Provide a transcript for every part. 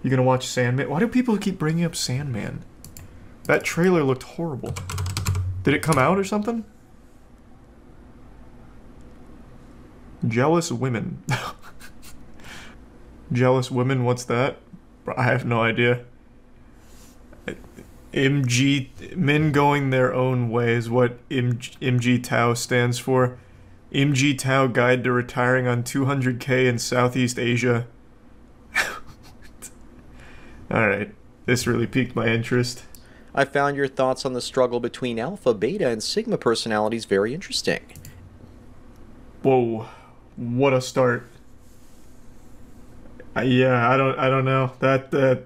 You gonna watch Sandman? Why do people keep bringing up Sandman? That trailer looked horrible. Did it come out or something? Jealous women. Jealous women, what's that? I have no idea. Men going their own way is what MG Tao stands for. MG Tao Guide to Retiring on 200K in Southeast Asia. Alright, this really piqued my interest. I found your thoughts on the struggle between alpha, beta, and sigma personalities very interesting. Whoa, what a start. Yeah, I don't know.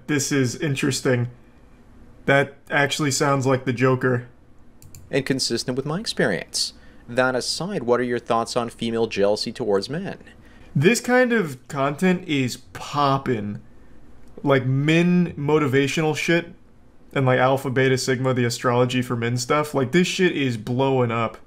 This is interesting. That actually sounds like the Joker. And consistent with my experience. That aside, what are your thoughts on female jealousy towards men? This kind of content is poppin'. Like men motivational shit and like alpha, beta, sigma, the astrology for men stuff. Like this shit is blowing up.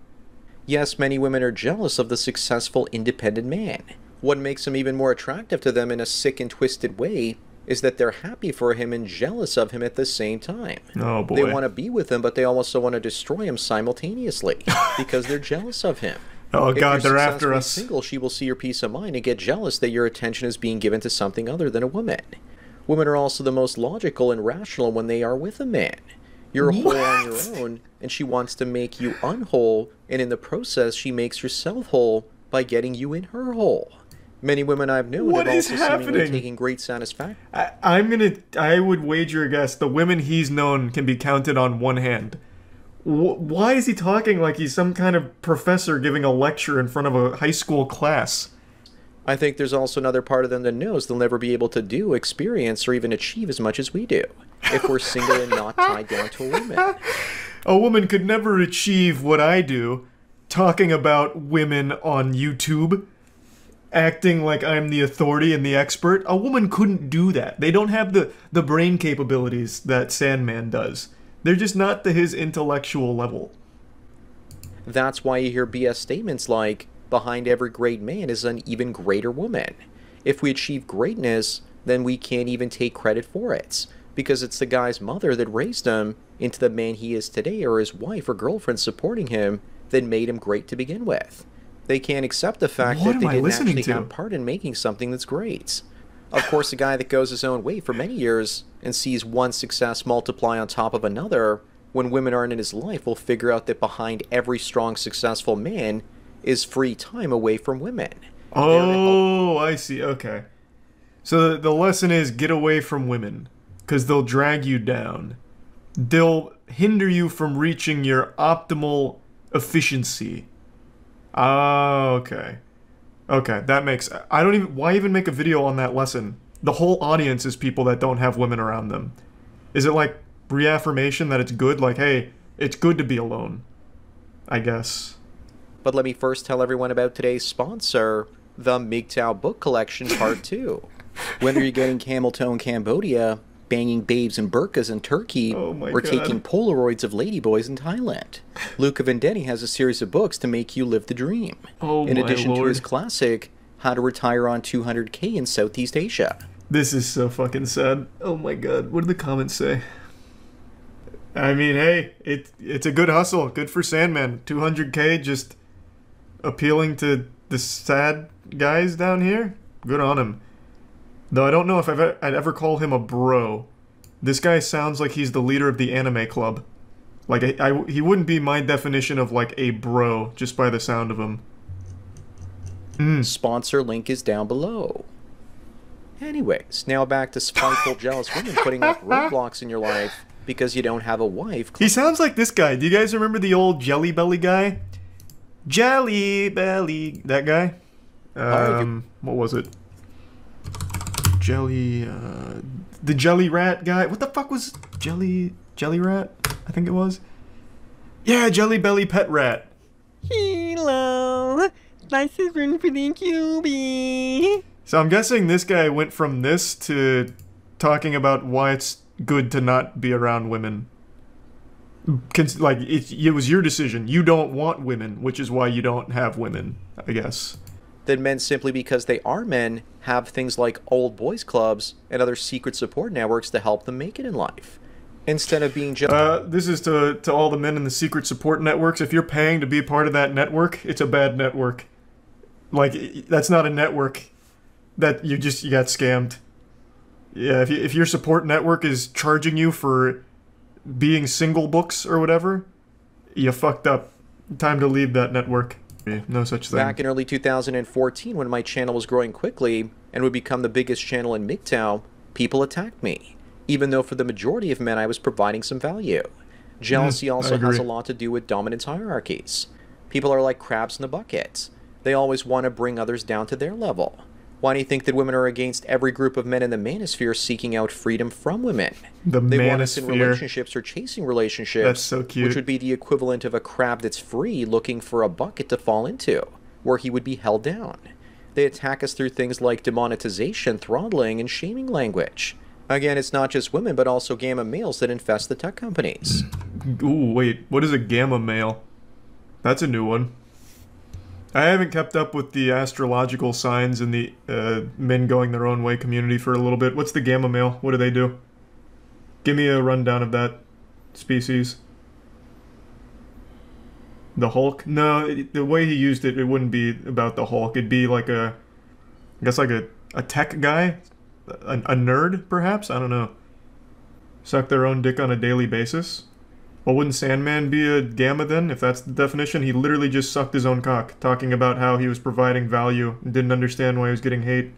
Yes, many women are jealous of the successful independent man. What makes him even more attractive to them in a sick and twisted way is that they're happy for him and jealous of him at the same time. Oh boy. They want to be with him, but they also want to destroy him simultaneously because they're jealous of him. Oh god, they're after us. If you're single, she will see your peace of mind and get jealous that your attention is being given to something other than a woman. Women are also the most logical and rational when they are with a man. You're whole on your own, and she wants to make you unwhole, and in the process, she makes herself whole by getting you in her hole. Many women I've known have also seemingly taken great satisfaction. I would wager a guess the women he's known can be counted on one hand. Why is he talking like he's some kind of professor giving a lecture in front of a high school class? I think there's also another part of them that knows they'll never be able to do, experience, or even achieve as much as we do, if we're single and not tied down to a woman. A woman could never achieve what I do, talking about women on YouTube, acting like I'm the authority and the expert. A woman couldn't do that. They don't have the brain capabilities that Sandman does. They're just not to his intellectual level. That's why you hear BS statements like, behind every great man is an even greater woman. If we achieve greatness, then we can't even take credit for it, because it's the guy's mother that raised him into the man he is today, or his wife or girlfriend supporting him that made him great to begin with. They can't accept the fact that they didn't actually have part in making something that's great. Of course, a guy that goes his own way for many years and sees one success multiply on top of another, when women aren't in his life, will figure out that behind every strong, successful man is free time away from women. Oh, I see. Okay. So the lesson is get away from women, because they'll drag you down. They'll hinder you from reaching your optimal efficiency. Oh, okay. Okay, that makes... I don't even... Why even make a video on that lesson? The whole audience is people that don't have women around them. Is it like reaffirmation that it's good? Like, hey, it's good to be alone. I guess. But let me first tell everyone about today's sponsor, the MGTOW Book Collection Part 2. Whether you're getting camel toe in Cambodia, banging babes in burqas in Turkey, or taking Polaroids of ladyboys in Thailand, Luca Vendetti has a series of books to make you live the dream. In addition to his classic, How to Retire on 200K in Southeast Asia. This is so fucking sad. Oh my god, what did the comments say? I mean, hey, it's a good hustle. Good for Sandman. 200K just appealing to the sad guys down here. Good on him. Though I don't know if I'd ever call him a bro. This guy sounds like he's the leader of the anime club. Like, he wouldn't be my definition of, like, a bro, just by the sound of him. Sponsor link is down below. Anyways, now back to spiteful, jealous women putting up roadblocks in your life because you don't have a wife. He sounds like this guy. Do you guys remember the old Jelly Belly guy? Jelly Belly. That guy? What was it? Jelly, the Jelly Rat guy. What the fuck was Jelly Rat? I think it was. Yeah, Jelly Belly Pet Rat. Hello, nice to run for the QB. So I'm guessing this guy went from this to talking about why it's good to not be around women. Like, it was your decision. You don't want women, which is why you don't have women, I guess. that men, simply because they are men, have things like old boys clubs and other secret support networks to help them make it in life. Instead of being just... This is to all the men in the secret support networks. If you're paying to be a part of that network, it's a bad network. Like, that's not a network. That you got scammed. Yeah, if your support network is charging you for being single books or whatever, you fucked up. Time to leave that network. No such thing. Back in early 2014, when my channel was growing quickly and would become the biggest channel in MGTOW, people attacked me, even though for the majority of men I was providing some value. Jealousy also has a lot to do with dominance hierarchies. People are like crabs in a bucket. They always want to bring others down to their level. Why do you think that women are against every group of men in the manosphere seeking out freedom from women? They want us in relationships or chasing relationships. That's so cute. Which would be the equivalent of a crab that's free looking for a bucket to fall into, where he would be held down. They attack us through things like demonetization, throttling, and shaming language. Again, it's not just women, but also gamma males that infest the tech companies. Ooh, wait. What is a gamma male? That's a new one. I haven't kept up with the astrological signs in the men going their own way community for a little bit. What's the gamma male? What do they do? Give me a rundown of that species. The Hulk? No, the way he used it, it wouldn't be about the Hulk. It'd be like I guess like a tech guy? A nerd, perhaps? I don't know. Suck their own dick on a daily basis? Well, wouldn't Sandman be a gamma then, if that's the definition? He literally just sucked his own cock, talking about how he was providing value and didn't understand why he was getting hate.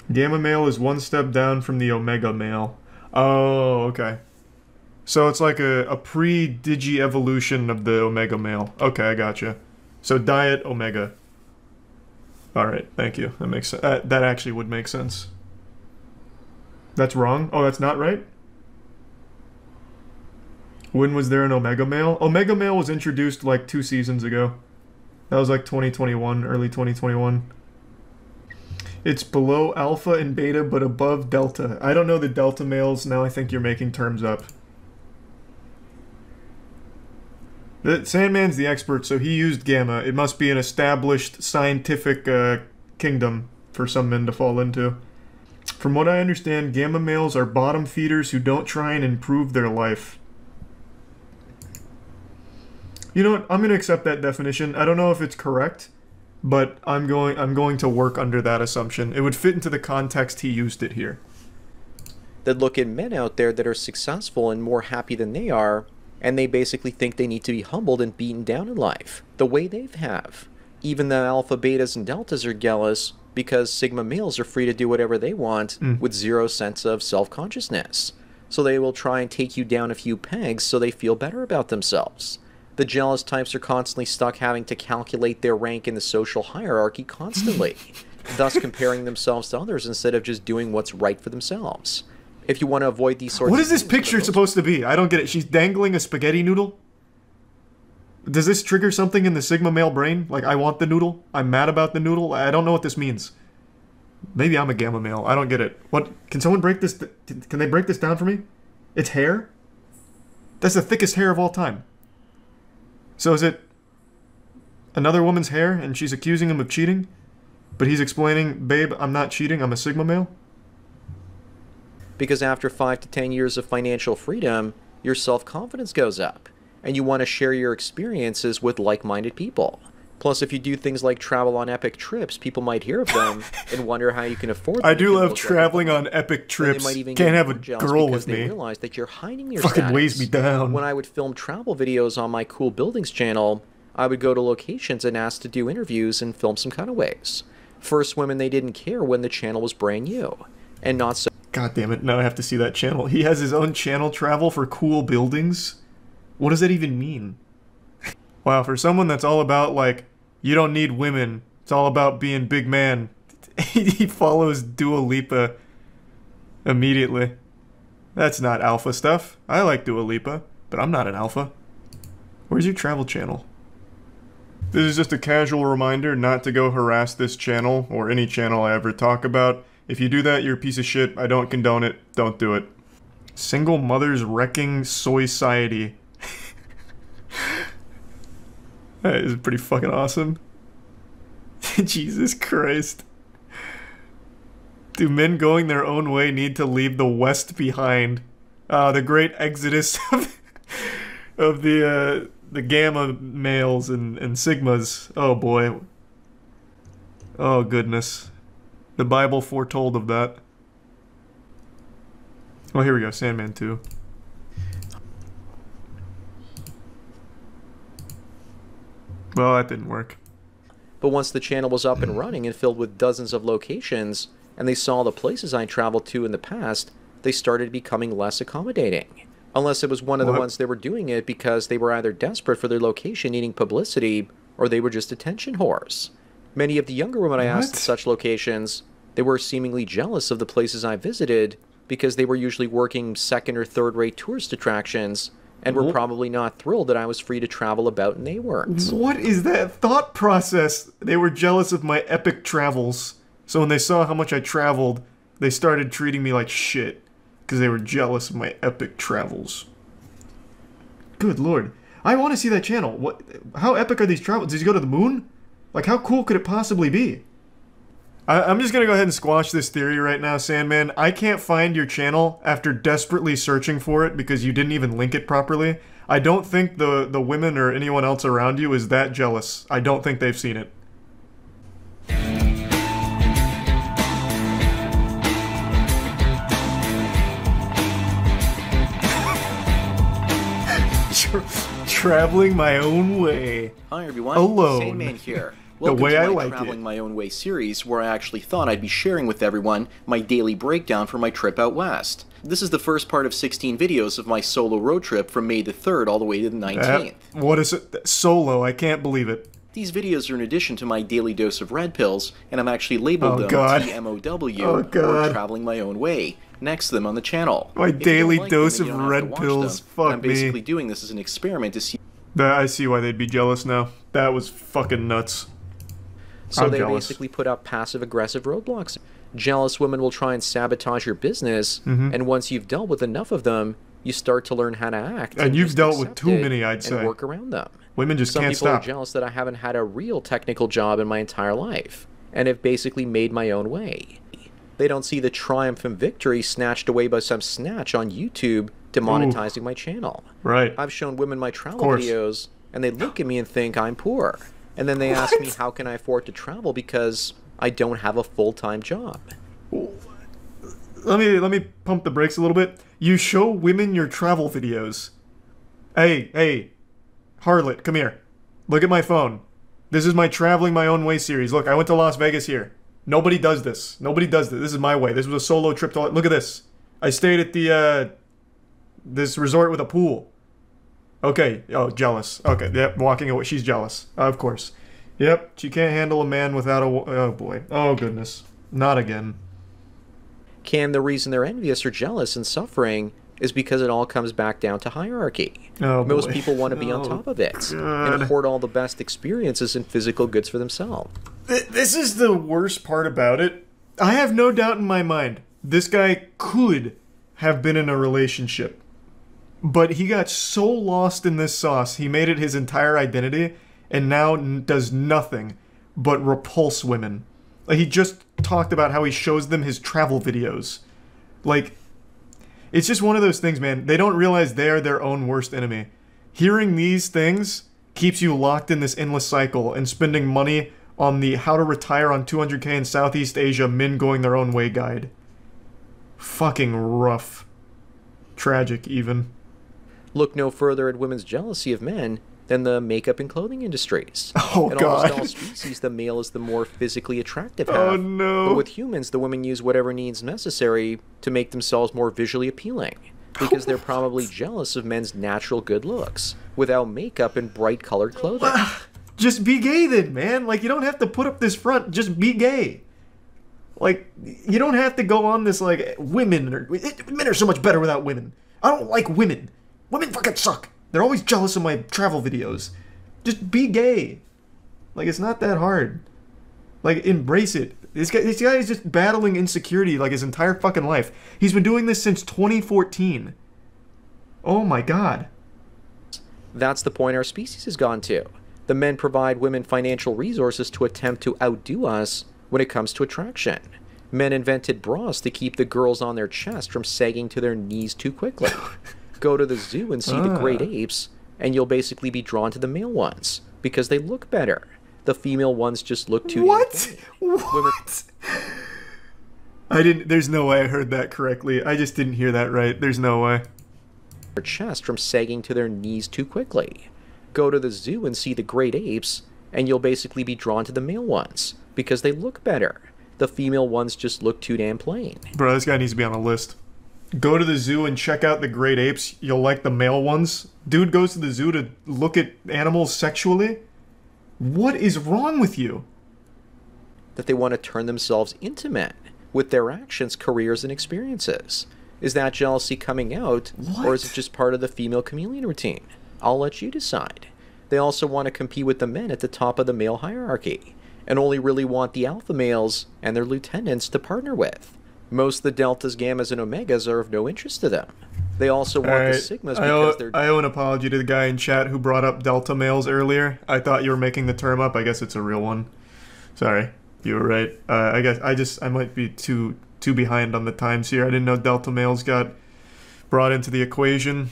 Gamma male is one step down from the omega male. Oh, okay. So it's like a pre-digi evolution of the omega male. Okay, I gotcha. So diet omega. Alright, thank you. That makes sense. That actually would make sense. That's wrong? Oh, that's not right? When was there an Omega Male? Omega Male was introduced like 2 seasons ago. That was like 2021, early 2021. It's below Alpha and Beta, but above Delta. I don't know the Delta males. Now I think you're making terms up. Sandman's the expert, so he used Gamma. It must be an established scientific kingdom for some men to fall into. From what I understand, Gamma males are bottom feeders who don't try and improve their life. You know what? I'm going to accept that definition. I don't know if it's correct, but I'm going to work under that assumption. It would fit into the context he used it here. That look at men out there that are successful and more happy than they are, and they basically think they need to be humbled and beaten down in life, the way they have. Even the alpha, betas, and deltas are jealous because sigma males are free to do whatever they want with zero sense of self-consciousness. So they will try and take you down a few pegs so they feel better about themselves. The jealous types are constantly stuck having to calculate their rank in the social hierarchy constantly, thus comparing themselves to others instead of just doing what's right for themselves. If you want to avoid these sorts of... What is this picture supposed to be? I don't get it. She's dangling a spaghetti noodle? Does this trigger something in the Sigma male brain? Like, I want the noodle? I'm mad about the noodle? I don't know what this means. Maybe I'm a gamma male. I don't get it. What? Can someone break this... Can they break this down for me? It's hair? That's the thickest hair of all time. So is it another woman's hair and she's accusing him of cheating? But he's explaining, babe, I'm not cheating, I'm a Sigma male? Because after 5 to 10 years of financial freedom, your self-confidence goes up, and you want to share your experiences with like-minded people. Plus, if you do things like travel on epic trips, people might hear of them and wonder how you can afford them. I do love traveling on epic trips. Can't have a girl with me. They realize that you're hiding your fucking weighs me down. When I would film travel videos on my Cool Buildings channel, I would go to locations and ask to do interviews and film some cutaways. First women, they didn't care when the channel was brand new. And not so... God damn it, now I have to see that channel. He has his own channel travel for Cool Buildings? What does that even mean? Wow, for someone that's all about, like, you don't need women, it's all about being big man, he follows Dua Lipa immediately. That's not alpha stuff. I like Dua Lipa, but I'm not an alpha. Where's your travel channel? This is just a casual reminder not to go harass this channel, or any channel I ever talk about. If you do that, you're a piece of shit. I don't condone it. Don't do it. Single mothers wrecking soy-ciety. That is pretty fucking awesome. Jesus Christ. Do men going their own way need to leave the West behind? The great exodus of the gamma males and sigmas. Oh boy. Oh goodness. The Bible foretold of that. Oh, here we go. Sandman 2. Well, that didn't work. But once the channel was up and running and filled with dozens of locations, and they saw the places I traveled to in the past, they started becoming less accommodating. Unless it was one of the ones they were doing it because they were either desperate for their location needing publicity, or they were just attention whores. Many of the younger women I asked at such locations, they were seemingly jealous of the places I visited because they were usually working second or third-rate tourist attractions and were probably not thrilled that I was free to travel about and they weren't. What is that thought process? They were jealous of my epic travels. So when they saw how much I traveled, they started treating me like shit because they were jealous of my epic travels. Good lord. I want to see that channel. What? How epic are these travels? Did you go to the moon? Like, how cool could it possibly be? I'm just going to go ahead and squash this theory right now, Sandman. I can't find your channel after desperately searching for it because you didn't even link it properly. I don't think the women or anyone else around you is that jealous. I don't think they've seen it. Traveling my own way. Hi everyone, Alone. Sandman here. Welcome way to I my like Traveling it. My Own Way series, where I actually thought I'd be sharing with everyone my daily breakdown for my trip out west. This is the first part of 16 videos of my solo road trip from May the 3rd all the way to the 19th. What is it? Solo, I can't believe it. These videos are in addition to my daily dose of red pills, and I'm actually labeled them TMOW, or Traveling My Own Way, next to them on the channel. My daily dose of then you don't have to red watch pills, them. fuck I'm me. basically doing this as an experiment to see... I see why they'd be jealous now. That was fucking nuts. So they basically put up passive-aggressive roadblocks. Jealous women will try and sabotage your business, and once you've dealt with enough of them, you start to learn how to act. And you've just dealt with accept too it many, I'd say. And work around them. Women just Some can't people stop. are jealous that I haven't had a real technical job in my entire life, and have basically made my own way. They don't see the triumph and victory snatched away by some snatch on YouTube demonetizing my channel. Right. I've shown women my travel videos, and they look at me and think I'm poor. And then they ask me how can I afford to travel because I don't have a full-time job. Let me pump the brakes a little bit. You show women your travel videos. Hey, harlot, come here. Look at my phone. This is my Traveling My Own Way series. Look, I went to Las Vegas here. Nobody does this. Nobody does this. This is my way. This was a solo trip to... Look at this. I stayed at the, this resort with a pool. Okay. Oh, jealous. Okay. Yep. Walking away. She's jealous. Of course. Yep. She can't handle a man without a... Oh, boy. Oh, goodness. Not again. The reason they're envious or jealous and suffering is because it all comes back down to hierarchy. Oh, Most boy. people want to be on top of it and hoard all the best experiences and physical goods for themselves. This is the worst part about it. I have no doubt in my mind this guy could have been in a relationship. But he got so lost in this sauce, he made it his entire identity, and now does nothing but repulse women. Like, he just talked about how he shows them his travel videos. Like, it's just one of those things, man. They don't realize they're their own worst enemy. Hearing these things keeps you locked in this endless cycle and spending money on the How to Retire on 200K in Southeast Asia Men Going Their Own Way guide. Fucking rough. Tragic, even. Look no further at women's jealousy of men than the makeup and clothing industries. Oh, in God. almost all species, the male is the more physically attractive half. Oh, no. But with humans, the women use whatever needs necessary to make themselves more visually appealing, because they're probably jealous of men's natural good looks, without makeup and bright-colored clothing. Just be gay then, man. Like, you don't have to put up this front. Just be gay. Like, you don't have to go on this, like, men are so much better without women. I don't like women. Women fucking suck. They're always jealous of my travel videos. Just be gay. Like, it's not that hard. Like, embrace it. This guy is just battling insecurity, like, his entire fucking life. He's been doing this since 2014. Oh my god. That's the point our species has gone to. The men provide women financial resources to attempt to outdo us when it comes to attraction. Men invented bras to keep the girls on their chest from sagging to their knees too quickly. Go to the zoo and see the great apes, and you'll basically be drawn to the male ones because they look better. The female ones just look too What? What? I didn't. There's no way I heard that correctly. I just didn't hear that right. There's no way. Their chest from sagging to their knees too quickly. Go to the zoo and see the great apes, and you'll basically be drawn to the male ones because they look better. The female ones just look too damn plain. Bro, this guy needs to be on a list. Go to the zoo and check out the great apes. You'll like the male ones. Dude goes to the zoo to look at animals sexually? What is wrong with you? That they want to turn themselves into men with their actions, careers, and experiences. Is that jealousy coming out, or is it just part of the female chameleon routine? I'll let you decide. They also want to compete with the men at the top of the male hierarchy, and only really want the alpha males and their lieutenants to partner with. Most of the deltas, gammas, and omegas are of no interest to them. They also want the sigmas because they're... I owe an apology to the guy in chat who brought up delta males earlier. I thought you were making the term up. I guess it's a real one. Sorry. You were right. I guess I might be too behind on the times here. I didn't know delta males got brought into the equation.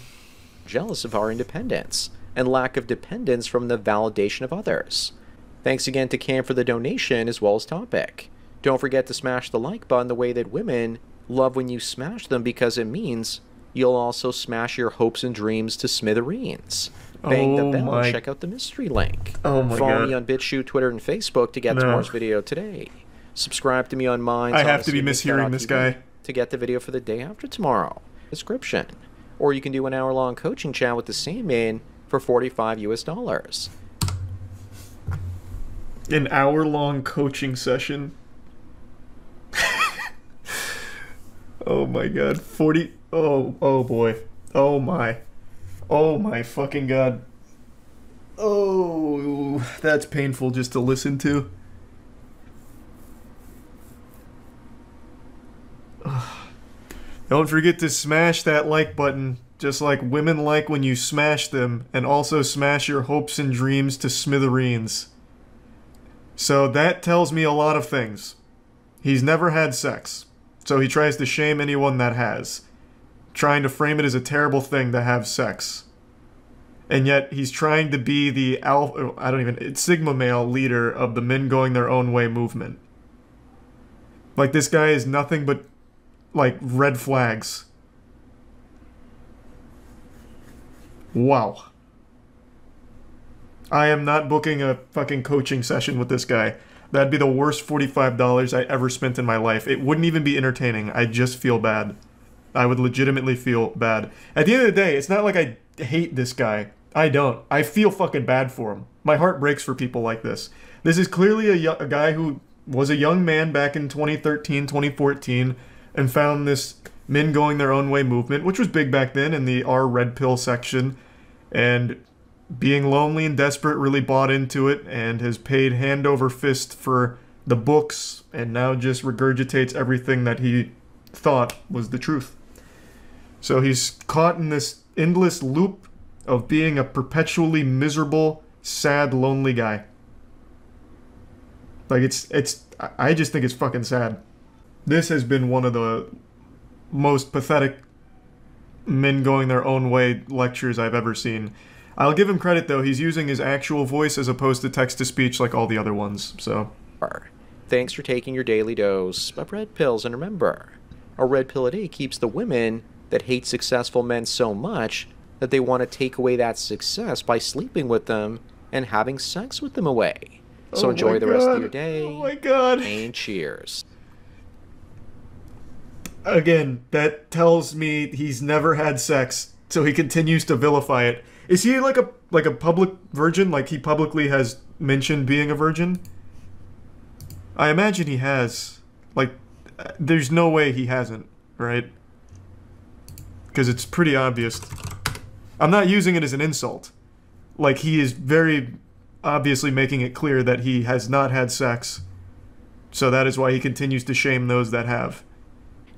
Jealous of our independence and lack of dependence from the validation of others. Thanks again to Cam for the donation as well as topic. Don't forget to smash the like button the way that women love when you smash them because it means you'll also smash your hopes and dreams to smithereens. Bang the bell and check out the mystery link. Follow me on BitChute, Twitter, and Facebook to get tomorrow's video today. Subscribe to me on Minds. I have to be mishearing this guy. To get the video for the day after tomorrow. Description. Or you can do an hour-long coaching chat with the Sandman for $45 US. An hour-long coaching session. Oh my god. 40... Oh boy. Oh my fucking god. Oh, that's painful just to listen to. Don't forget to smash that like button, just like women like when you smash them, and also smash your hopes and dreams to smithereens. So that tells me a lot of things. He's never had sex, so he tries to shame anyone that has, trying to frame it as a terrible thing to have sex. And yet he's trying to be the Sigma male leader of the men going their own way movement. Like, this guy is nothing but, like, red flags. Wow. I am not booking a fucking coaching session with this guy. That'd be the worst $45 I ever spent in my life. It wouldn't even be entertaining. I just feel bad. I would legitimately feel bad. At the end of the day, it's not like I hate this guy. I don't. I feel fucking bad for him. My heart breaks for people like this. This is clearly a guy who was a young man back in 2013, 2014, and found this men going their own way movement, which was big back then in the R red pill section, and being lonely and desperate really bought into it and has paid hand over fist for the books and now just regurgitates everything that he thought was the truth. So he's caught in this endless loop of being a perpetually miserable, sad, lonely guy. Like, I just think it's fucking sad. This has been one of the most pathetic men going their own way lectures I've ever seen. I'll give him credit, though. He's using his actual voice as opposed to text-to-speech like all the other ones, so... Thanks for taking your daily dose of red pills, and remember, a red pill a day keeps the women that hate successful men so much that they want to take away that success by sleeping with them and having sex with them away. So enjoy the rest of your day. Oh my god. And cheers. Again, that tells me he's never had sex, so he continues to vilify it. Is he like a public virgin? Like, he publicly has mentioned being a virgin? I imagine he has. Like, there's no way he hasn't, right? Because it's pretty obvious. I'm not using it as an insult. Like, he is very obviously making it clear that he has not had sex. So that is why he continues to shame those that have.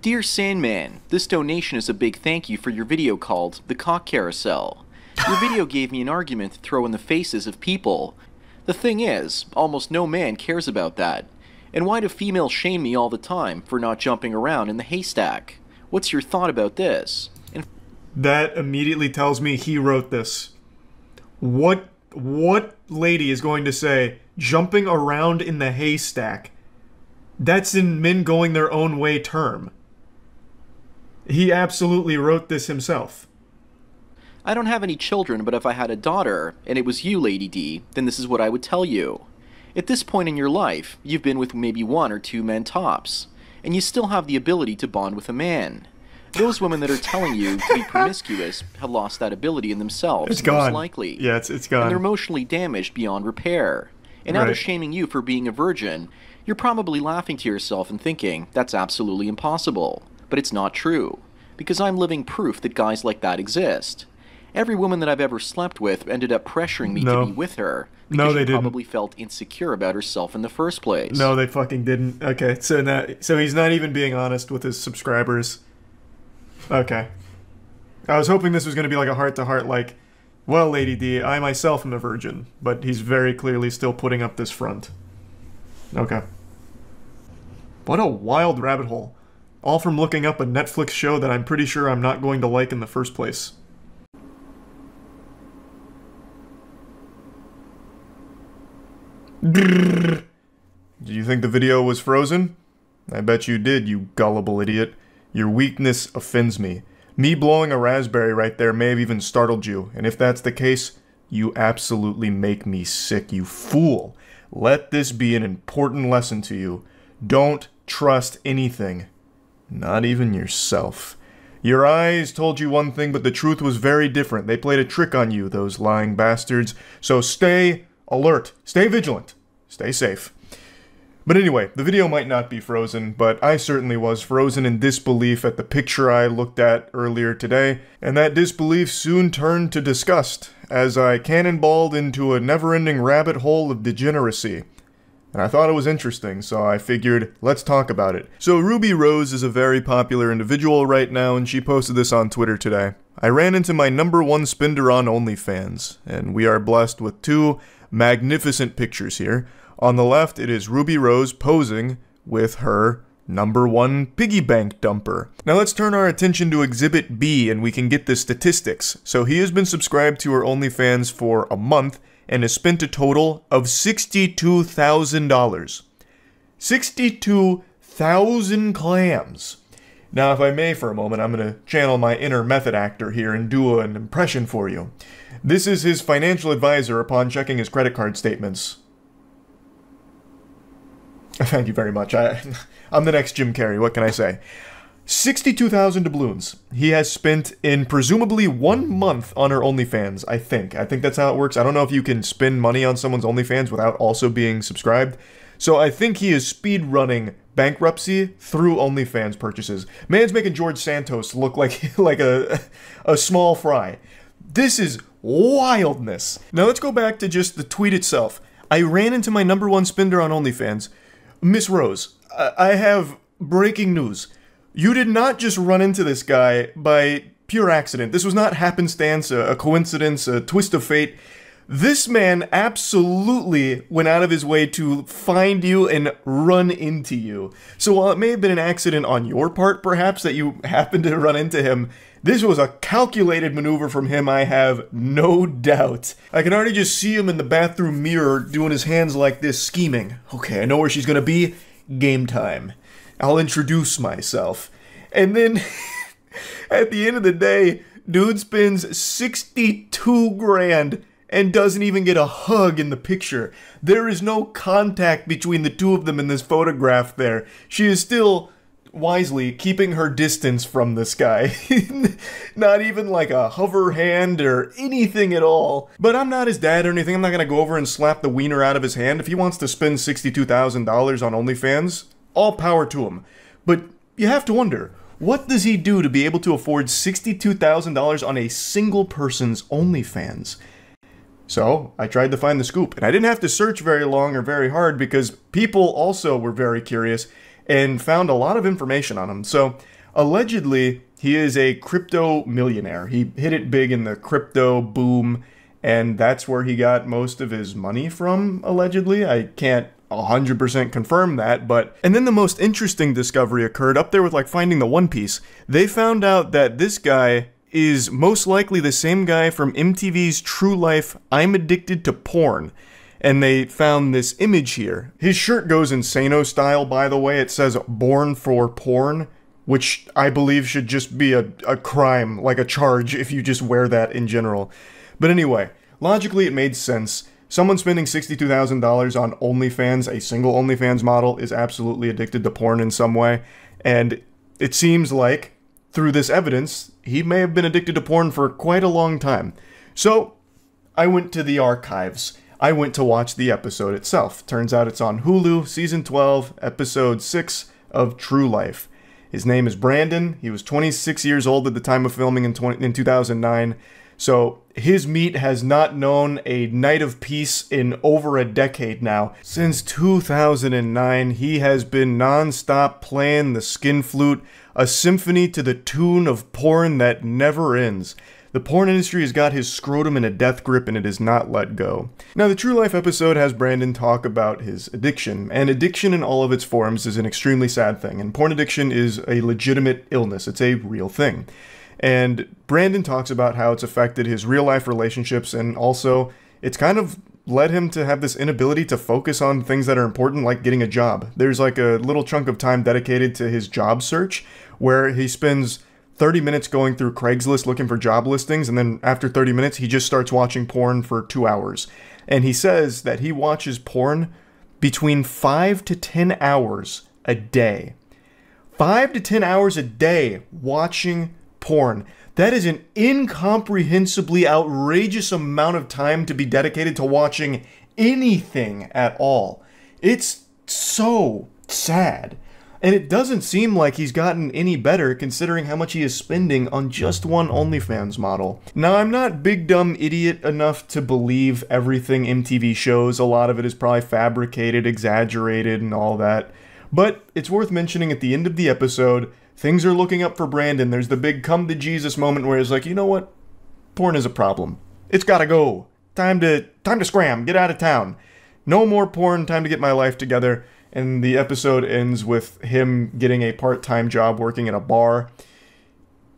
Dear Sandman, this donation is a big thank you for your video called The Cock Carousel. Your video gave me an argument to throw in the faces of people The thing is, almost no man cares about that. And why do females shame me all the time for not jumping around in the haystack? What's your thought about this? And that immediately tells me he wrote this. What lady is going to say, jumping around in the haystack? That's in men going their own way term. He absolutely wrote this himself. I don't have any children, but if I had a daughter, and it was you, Lady D, then this is what I would tell you. At this point in your life, you've been with maybe 1 or 2 men tops, and you still have the ability to bond with a man. Those women that are telling you to be promiscuous have lost that ability in themselves, it's gone. most likely. Yeah, it's gone. And they're emotionally damaged beyond repair. And now they're shaming you for being a virgin. You're probably laughing to yourself and thinking, that's absolutely impossible. But it's not true, because I'm living proof that guys like that exist. Every woman that I've ever slept with ended up pressuring me to be with her because she probably felt insecure about herself in the first place. No, they fucking didn't. Okay, so he's not even being honest with his subscribers. Okay. I was hoping this was going to be like a heart-to-heart, like, well, Lady D, I myself am a virgin, but he's very clearly still putting up this front. Okay. What a wild rabbit hole. All from looking up a Netflix show that I'm pretty sure I'm not going to like in the first place. Do you think the video was frozen? I bet you did, you gullible idiot. Your weakness offends me. Me blowing a raspberry right there may have even startled you, and if that's the case, you absolutely make me sick, you fool. Let this be an important lesson to you. Don't trust anything. Not even yourself. Your eyes told you one thing, but the truth was very different. They played a trick on you, those lying bastards. So stay alert. Stay vigilant. Stay safe. But anyway, the video might not be frozen, but I certainly was frozen in disbelief at the picture I looked at earlier today, and that disbelief soon turned to disgust as I cannonballed into a never-ending rabbit hole of degeneracy. And I thought it was interesting, so I figured, let's talk about it. So Ruby Rose is a very popular individual right now, and she posted this on Twitter today. I ran into my #1 spender on OnlyFans, and we are blessed with 2 magnificent pictures here. On the left, it is Ruby Rose posing with her #1 piggy bank dumper. Now let's turn our attention to Exhibit B and we can get the statistics. So he has been subscribed to her OnlyFans for a month and has spent a total of $62,000. 62,000 clams. Now if I may for a moment, I'm going to channel my inner method actor here and do an impression for you. This is his financial advisor upon checking his credit card statements. Thank you very much. I'm the next Jim Carrey, what can I say? 62,000 doubloons he has spent in presumably 1 month on her OnlyFans, I think. I think that's how it works. I don't know if you can spend money on someone's OnlyFans without also being subscribed. So I think he is speed running bankruptcy through OnlyFans purchases. Man's making George Santos look like a small fry. This is wildness. Now let's go back to just the tweet itself. I ran into my #1 spender on OnlyFans. Miss Rose, I have breaking news. You did not just run into this guy by pure accident. This was not happenstance, a coincidence, a twist of fate. This man absolutely went out of his way to find you and run into you. So while it may have been an accident on your part, perhaps, that you happened to run into him, this was a calculated maneuver from him, I have no doubt. I can already just see him in the bathroom mirror doing his hands like this, scheming. Okay, I know where she's gonna be. Game time. I'll introduce myself. And then, at the end of the day, dude spends 62 grand and doesn't even get a hug in the picture. There is no contact between the two of them in this photograph there. She is still wisely keeping her distance from this guy. Not even like a hover hand or anything at all. But I'm not his dad or anything. I'm not gonna go over and slap the wiener out of his hand. If he wants to spend $62,000 on OnlyFans, all power to him. But you have to wonder, what does he do to be able to afford $62,000 on a single person's OnlyFans? So, I tried to find the scoop, and I didn't have to search very long or very hard because people also were very curious and found a lot of information on him. So, allegedly, he is a crypto millionaire. He hit it big in the crypto boom, and that's where he got most of his money from, allegedly. I can't 100% confirm that, but... And then the most interesting discovery occurred up there with, like, finding the One Piece. They found out that this guy is most likely the same guy from MTV's True Life, I'm Addicted to Porn. And they found this image here. His shirt goes insano style, by the way. It says, Born for Porn, which I believe should just be a crime, like a charge, if you just wear that in general. But anyway, logically it made sense. Someone spending $62,000 on OnlyFans, a single OnlyFans model, is absolutely addicted to porn in some way. And it seems like, through this evidence, he may have been addicted to porn for quite a long time. So, I went to the archives. I went to watch the episode itself. Turns out it's on Hulu, Season 12, Episode 6 of True Life. His name is Brandon. He was 26 years old at the time of filming in 2009. So his meat has not known a night of peace in over a decade now. Since 2009, he has been non-stop playing the skin flute, a symphony to the tune of porn that never ends. The porn industry has got his scrotum in a death grip and it has not let go. Now, the True Life episode has Brandon talk about his addiction, and addiction in all of its forms is an extremely sad thing, and porn addiction is a legitimate illness. It's a real thing. And Brandon talks about how it's affected his real-life relationships, and also it's kind of led him to have this inability to focus on things that are important, like getting a job. There's like a little chunk of time dedicated to his job search, where he spends 30 minutes going through Craigslist looking for job listings, and then after 30 minutes, he just starts watching porn for 2 hours. And he says that he watches porn between 5 to 10 hours a day. 5 to 10 hours a day watching porn. That is an incomprehensibly outrageous amount of time to be dedicated to watching anything at all. It's so sad. And it doesn't seem like he's gotten any better considering how much he is spending on just one OnlyFans model. Now, I'm not big dumb idiot enough to believe everything MTV shows. A lot of it is probably fabricated, exaggerated, and all that. But it's worth mentioning at the end of the episode, things are looking up for Brandon. There's the big come to Jesus moment where he's like, you know what? Porn is a problem. It's gotta go. Time to scram. Get out of town. No more porn. Time to get my life together. And the episode ends with him getting a part-time job working in a bar.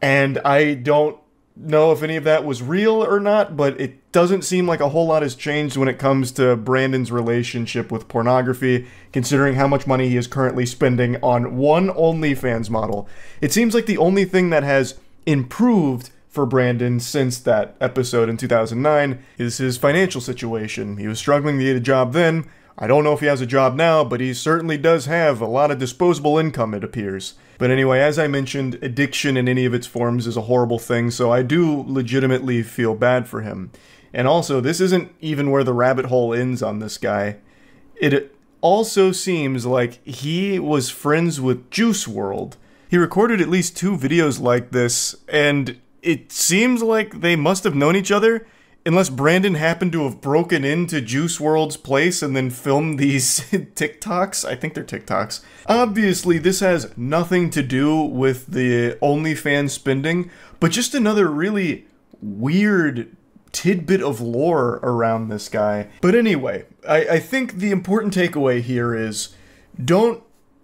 And I don't know if any of that was real or not, but it doesn't seem like a whole lot has changed when it comes to Brandon's relationship with pornography, considering how much money he is currently spending on one OnlyFans model. It seems like the only thing that has improved for Brandon since that episode in 2009 is his financial situation. He was struggling to get a job then. I don't know if he has a job now, but he certainly does have a lot of disposable income, it appears. But anyway, as I mentioned, addiction in any of its forms is a horrible thing, so I do legitimately feel bad for him. And also, this isn't even where the rabbit hole ends on this guy. It also seems like he was friends with Juice WRLD. He recorded at least 2 videos like this, and it seems like they must have known each other, unless Brandon happened to have broken into Juice WRLD's place and then filmed these TikToks. I think they're TikToks. Obviously, this has nothing to do with the OnlyFans spending, but just another really weird tidbit of lore around this guy. But anyway, I think the important takeaway here is, don't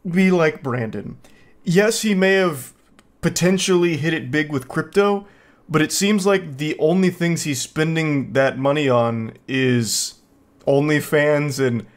be like Brandon. Yes, he may have potentially hit it big with crypto, but it seems like the only things he's spending that money on is OnlyFans and,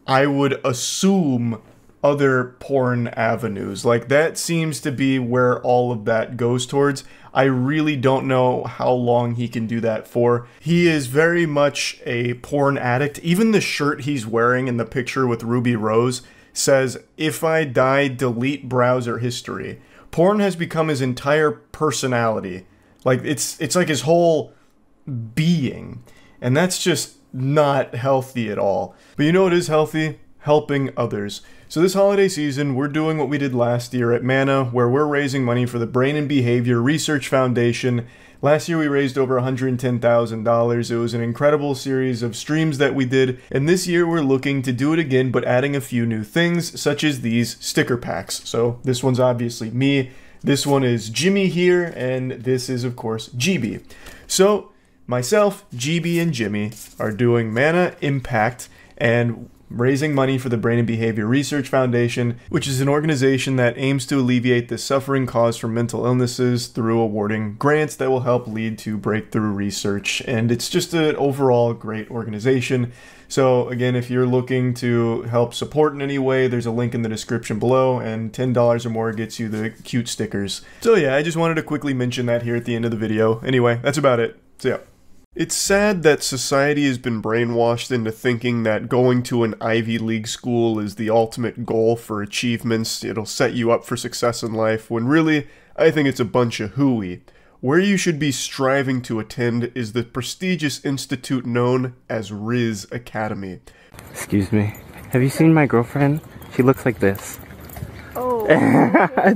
I would assume, other porn avenues. Like, that seems to be where all of that goes towards. I really don't know how long he can do that for. He is very much a porn addict. Even the shirt he's wearing in the picture with Ruby Rose says, "If I die, delete browser history." Porn has become his entire personality. Like, it's like his whole being. And that's just not healthy at all. But you know what is healthy? Helping others. So this holiday season, we're doing what we did last year at Mana, where we're raising money for the Brain and Behavior Research Foundation. Last year we raised over $110,000. It was an incredible series of streams that we did. And this year we're looking to do it again, but adding a few new things, such as these sticker packs. So this one's obviously me. This one is Jimmy here, and this is, of course, GB. So, myself, GB, and Jimmy are doing Mana Impact and raising money for the Brain and Behavior Research Foundation, which is an organization that aims to alleviate the suffering caused from mental illnesses through awarding grants that will help lead to breakthrough research. And it's just an overall great organization. So again, if you're looking to help support in any way, there's a link in the description below, and $10 or more gets you the cute stickers. So yeah, I just wanted to quickly mention that here at the end of the video. Anyway, that's about it. So yeah. It's sad that society has been brainwashed into thinking that going to an Ivy League school is the ultimate goal for achievements, it'll set you up for success in life, when really, I think it's a bunch of hooey. Where you should be striving to attend is the prestigious institute known as Rizz Academy. Excuse me, have you seen my girlfriend? She looks like this. Oh.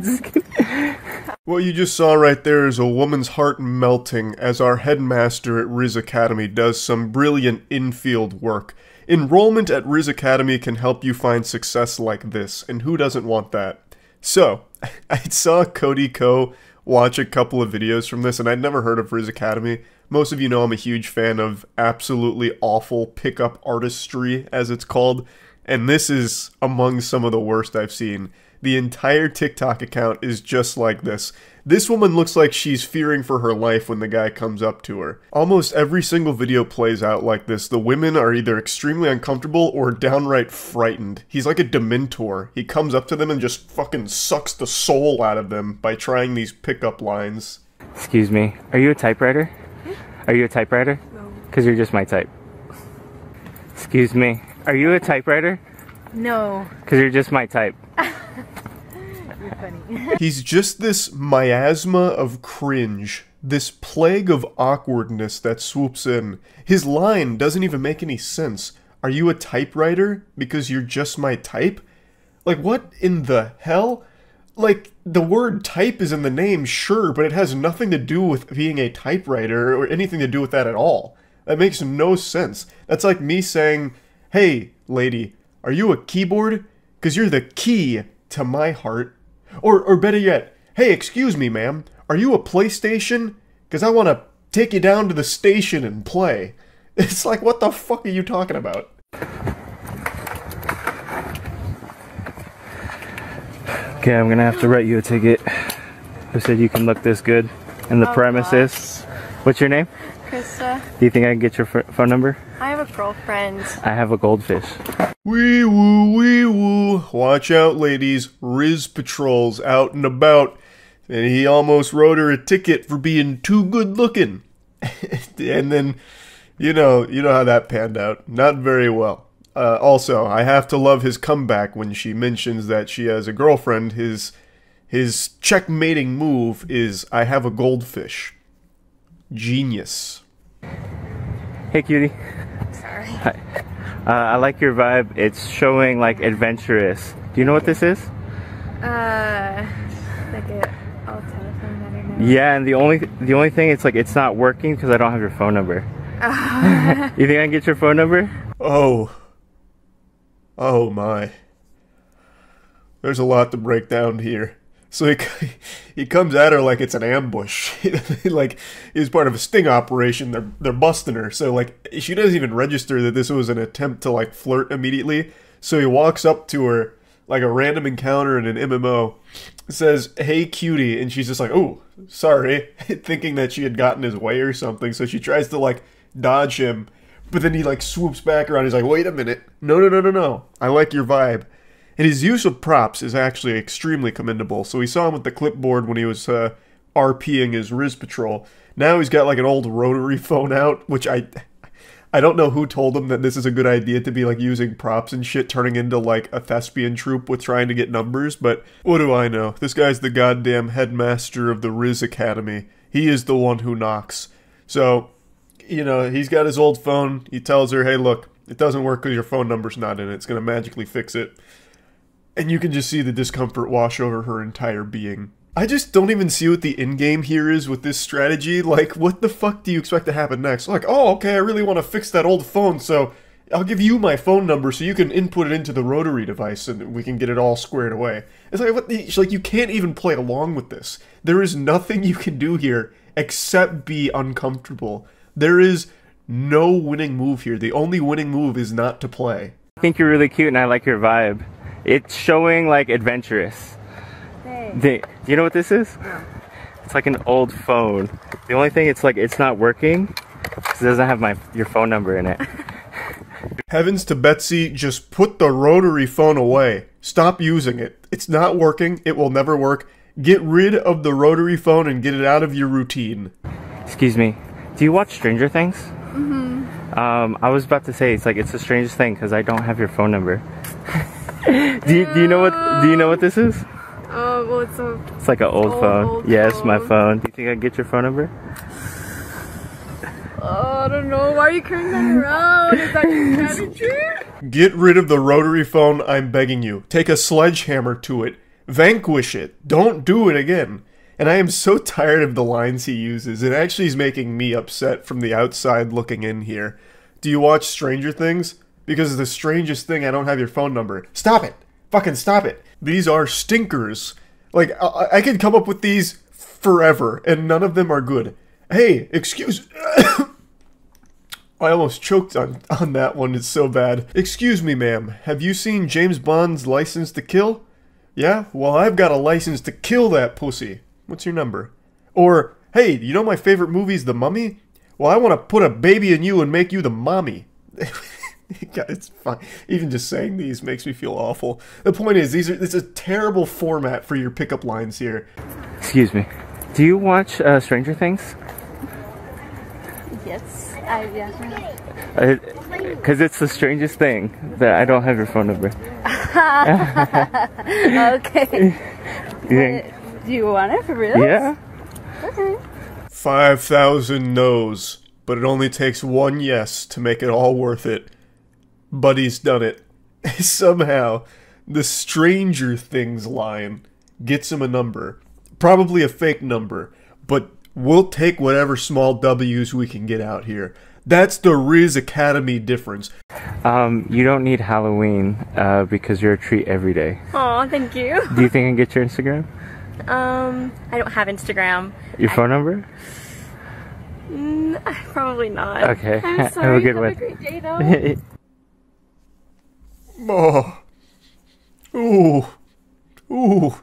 Just kidding. What you just saw right there is a woman's heart melting as our headmaster at Rizz Academy does some brilliant in-field work. Enrollment at Rizz Academy can help you find success like this, and who doesn't want that? So, I saw Cody Ko watch a couple of videos from this, and I'd never heard of Rizz Academy. Most of you know I'm a huge fan of absolutely awful pickup artistry, as it's called, and this is among some of the worst I've seen. The entire TikTok account is just like this. This woman looks like she's fearing for her life when the guy comes up to her. Almost every single video plays out like this. The women are either extremely uncomfortable or downright frightened. He's like a dementor. He comes up to them and just fucking sucks the soul out of them by trying these pickup lines. Excuse me, are you a typewriter? Are you a typewriter? No. Because you're just my type. Excuse me, are you a typewriter? No. Because you're just my type. You're funny. He's just this miasma of cringe, this plague of awkwardness that swoops in. His line doesn't even make any sense. Are you a typewriter? Because you're just my type? Like, what in the hell? Like, the word type is in the name, sure, but it has nothing to do with being a typewriter or anything to do with that at all. That makes no sense. That's like me saying, hey, lady, are you a keyboard? Because you're the key to my heart. Or better yet, hey, excuse me, ma'am, are you a PlayStation? Because I want to take you down to the station and play. It's like, what the fuck are you talking about? Okay, I'm gonna have to write you a ticket. Who said you can look this good in the premises? What's your name? Krista. Do you think I can get your phone number? I have a girlfriend. I have a goldfish. Wee woo, wee woo. Watch out, ladies. Rizz Patrol's out and about. And he almost wrote her a ticket for being too good looking. And then, you know how that panned out. Not very well. Also, I have to love his comeback when she mentions that she has a girlfriend. His checkmating move is, I have a goldfish. Genius. Hey, cutie. Sorry. Hi. I like your vibe. It's showing like adventurous. Do you know what this is? Like a old telephone, I don't know. Yeah, and the only thing it's like it's not working because I don't have your phone number. You think I can get your phone number? Oh my. There's a lot to break down here. So he comes at her like it's an ambush. Like, he's part of a sting operation. They're busting her. So, like, she doesn't even register that this was an attempt to, like, flirt immediately. So he walks up to her, like a random encounter in an MMO, says, hey, cutie, and she's just like, oh, sorry, thinking that she had gotten his way or something. So she tries to, like, dodge him, but then he, like, swoops back around. He's like, wait a minute. No. I like your vibe. And his use of props is actually extremely commendable. So we saw him with the clipboard when he was RPing his Rizz Patrol. Now he's got like an old rotary phone out, which I don't know who told him that this is a good idea to be like using props and shit, turning into like a thespian troupe with trying to get numbers. But what do I know? This guy's the goddamn headmaster of the Rizz Academy. He is the one who knocks. So, you know, he's got his old phone. He tells her, hey, look, it doesn't work because your phone number's not in it. It's going to magically fix it. And you can just see the discomfort wash over her entire being. I just don't even see what the endgame here is with this strategy. Like, what the fuck do you expect to happen next? Like, oh, okay, I really want to fix that old phone, so I'll give you my phone number so you can input it into the rotary device and we can get it all squared away. It's like, it's like you can't even play along with this. There is nothing you can do here except be uncomfortable. There is no winning move here. The only winning move is not to play. I think you're really cute and I like your vibe. It's showing like adventurous. Hey. Do you know what this is? No. It's like an old phone. The only thing it's like it's not working because it doesn't have your phone number in it. Heavens to Betsy, just put the rotary phone away. Stop using it. It's not working. It will never work. Get rid of the rotary phone and get it out of your routine. Excuse me. Do you watch Stranger Things? Mm-hmm. I was about to say it's the strangest thing because I don't have your phone number. do you know what this is? Oh, well, It's like an old phone. Old yes, phone. my phone. Do you think I can get your phone number? Oh, I don't know. Why are you carrying that around? Is that your cabinetry? Get rid of the rotary phone, I'm begging you. Take a sledgehammer to it. Vanquish it. Don't do it again. And I am so tired of the lines he uses. It actually is making me upset from the outside looking in here. Do you watch Stranger Things? Because the strangest thing, I don't have your phone number. Stop it. Fucking stop it. These are stinkers. Like, I could come up with these forever, and none of them are good. Hey, excuse... I almost choked on that one, it's so bad. Excuse me, ma'am, have you seen James Bond's License to Kill? Yeah? Well, I've got a license to kill that pussy. What's your number? Or, hey, you know my favorite movie's The Mummy? Well, I want to put a baby in you and make you the mommy. It's fine. Even just saying these makes me feel awful. The point is, it's a terrible format for your pickup lines here. Excuse me. Do you watch Stranger Things? Yes. Yeah. Because it's the strangest thing that I don't have your phone number. Okay. Do you want it for real? Yeah. Okay. 5,000 no's, but it only takes one yes to make it all worth it. Buddy's done it. Somehow, the Stranger Things line gets him a number. Probably a fake number, but we'll take whatever small W's we can get out here. That's the Rizz Academy difference. You don't need Halloween because you're a treat every day. Aw, thank you. Do you think I can get your Instagram? I don't have Instagram. Your phone number? Probably not. Okay. I'm sorry. Have a good one. Have a great day, though. Oh. Ooh. Ooh.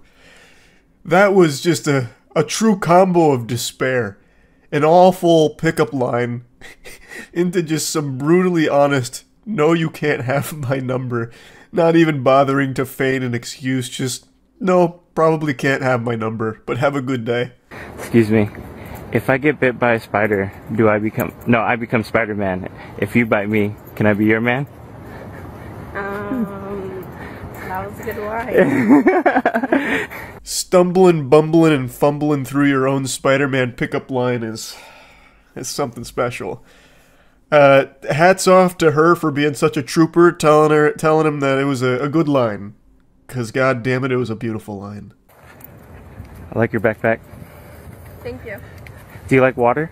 That was just a true combo of despair. An awful pickup line into just some brutally honest, no, you can't have my number. Not even bothering to feign an excuse, just, no, probably can't have my number, but have a good day. Excuse me. If I get bit by a spider, I become Spider-Man. If you bite me, can I be your man? That was a good line. Stumbling, bumbling, and fumbling through your own Spider-Man pickup line is something special. Hats off to her for being such a trooper, telling him that it was a good line. Because god damn it, it was a beautiful line. I like your backpack. Thank you. Do you like water?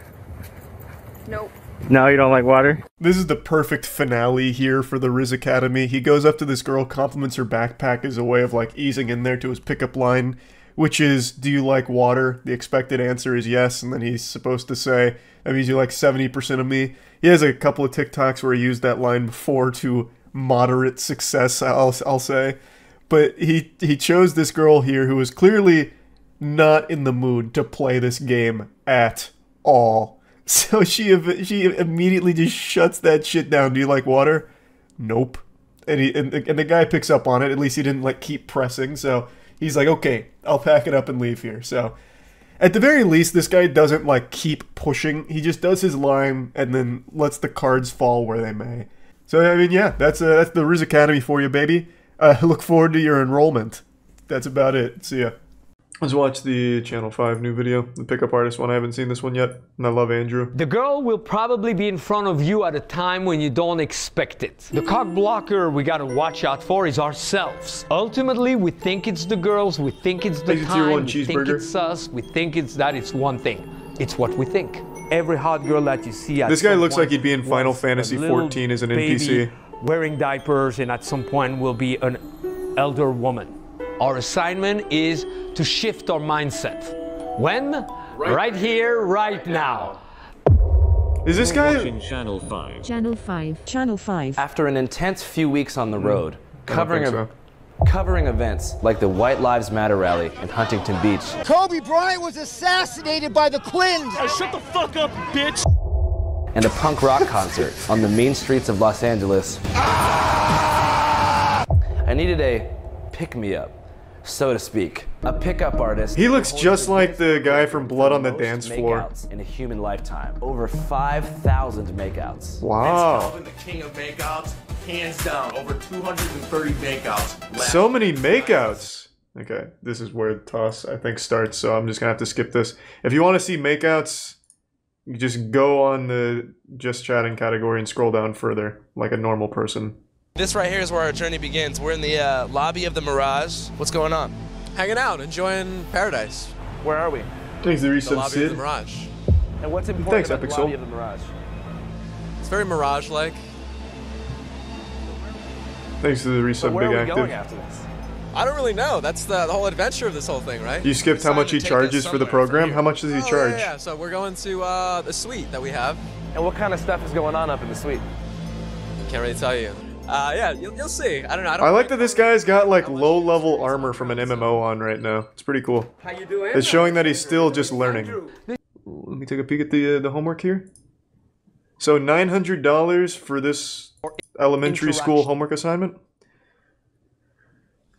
Nope. No, you don't like water? This is the perfect finale here for the Rizz Academy. He goes up to this girl, compliments her backpack as a way of like easing in there to his pickup line, which is, do you like water? The expected answer is yes, and then he's supposed to say, that means you like 70% of me. He has a couple of TikToks where he used that line before to moderate success, I'll say. But he chose this girl here who was clearly not in the mood to play this game at all. So she immediately just shuts that shit down. Do you like water? Nope. And the guy picks up on it. At least he didn't like keep pressing. So he's like, okay, I'll pack it up and leave here. So at the very least, this guy doesn't like keep pushing. He just does his line and then lets the cards fall where they may. So I mean, yeah, that's the Rizz Academy for you, baby. Look forward to your enrollment. That's about it. See ya. Let's watch the Channel 5 new video, the pickup artist one. I haven't seen this one yet, and I love Andrew. The girl will probably be in front of you at a time when you don't expect it. The cock blocker we gotta watch out for is ourselves. Ultimately, we think it's the girls, we think it's the time, we think it's us, we think it's one thing. It's what we think. Every hot girl that you see at this guy some looks point like he'd be in Final Fantasy XIV as an NPC. Wearing diapers, and at some point will be an elder woman. Our assignment is to shift our mindset. When? Right here, right now. Is this guy? Watching Channel 5. Channel 5. Channel 5. After an intense few weeks on the road, covering events like the White Lives Matter rally in Huntington Beach. Kobe Bryant was assassinated by the Quins. Hey, shut the fuck up, bitch! And a punk rock concert on the mean streets of Los Angeles. I needed a pick-me-up, so to speak. A pickup artist. He looks just like the guy from Blood on the Dance Floor. In a human lifetime. Over 5,000 makeouts. Wow. The king of makeouts, hands down. Over 230 makeouts left. So many makeouts. Okay, this is where the toss, I think, starts, so I'm just gonna have to skip this. If you want to see makeouts, you just go on the Just Chatting category and scroll down further, like a normal person. This right here is where our journey begins. We're in the lobby of the Mirage. What's going on? Hanging out, enjoying paradise. Where are we? Thanks, the lobby of Sid. the Mirage. And what's important about the lobby of the Mirage? It's very Mirage-like. Thanks to the resub Where Big are we Active. going after this? I don't really know. That's the whole adventure of this whole thing, right? You skipped how much he charges for the program? How much does he charge? Yeah, so we're going to the suite that we have. And what kind of stuff is going on up in the suite? Can't really tell you. Yeah, you'll see. I don't know. I like that this guy's got like low-level armor from an MMO on right now. It's pretty cool. How you doing? It's showing that he's still just learning. Let me take a peek at the homework here. So $900 for this elementary school homework assignment.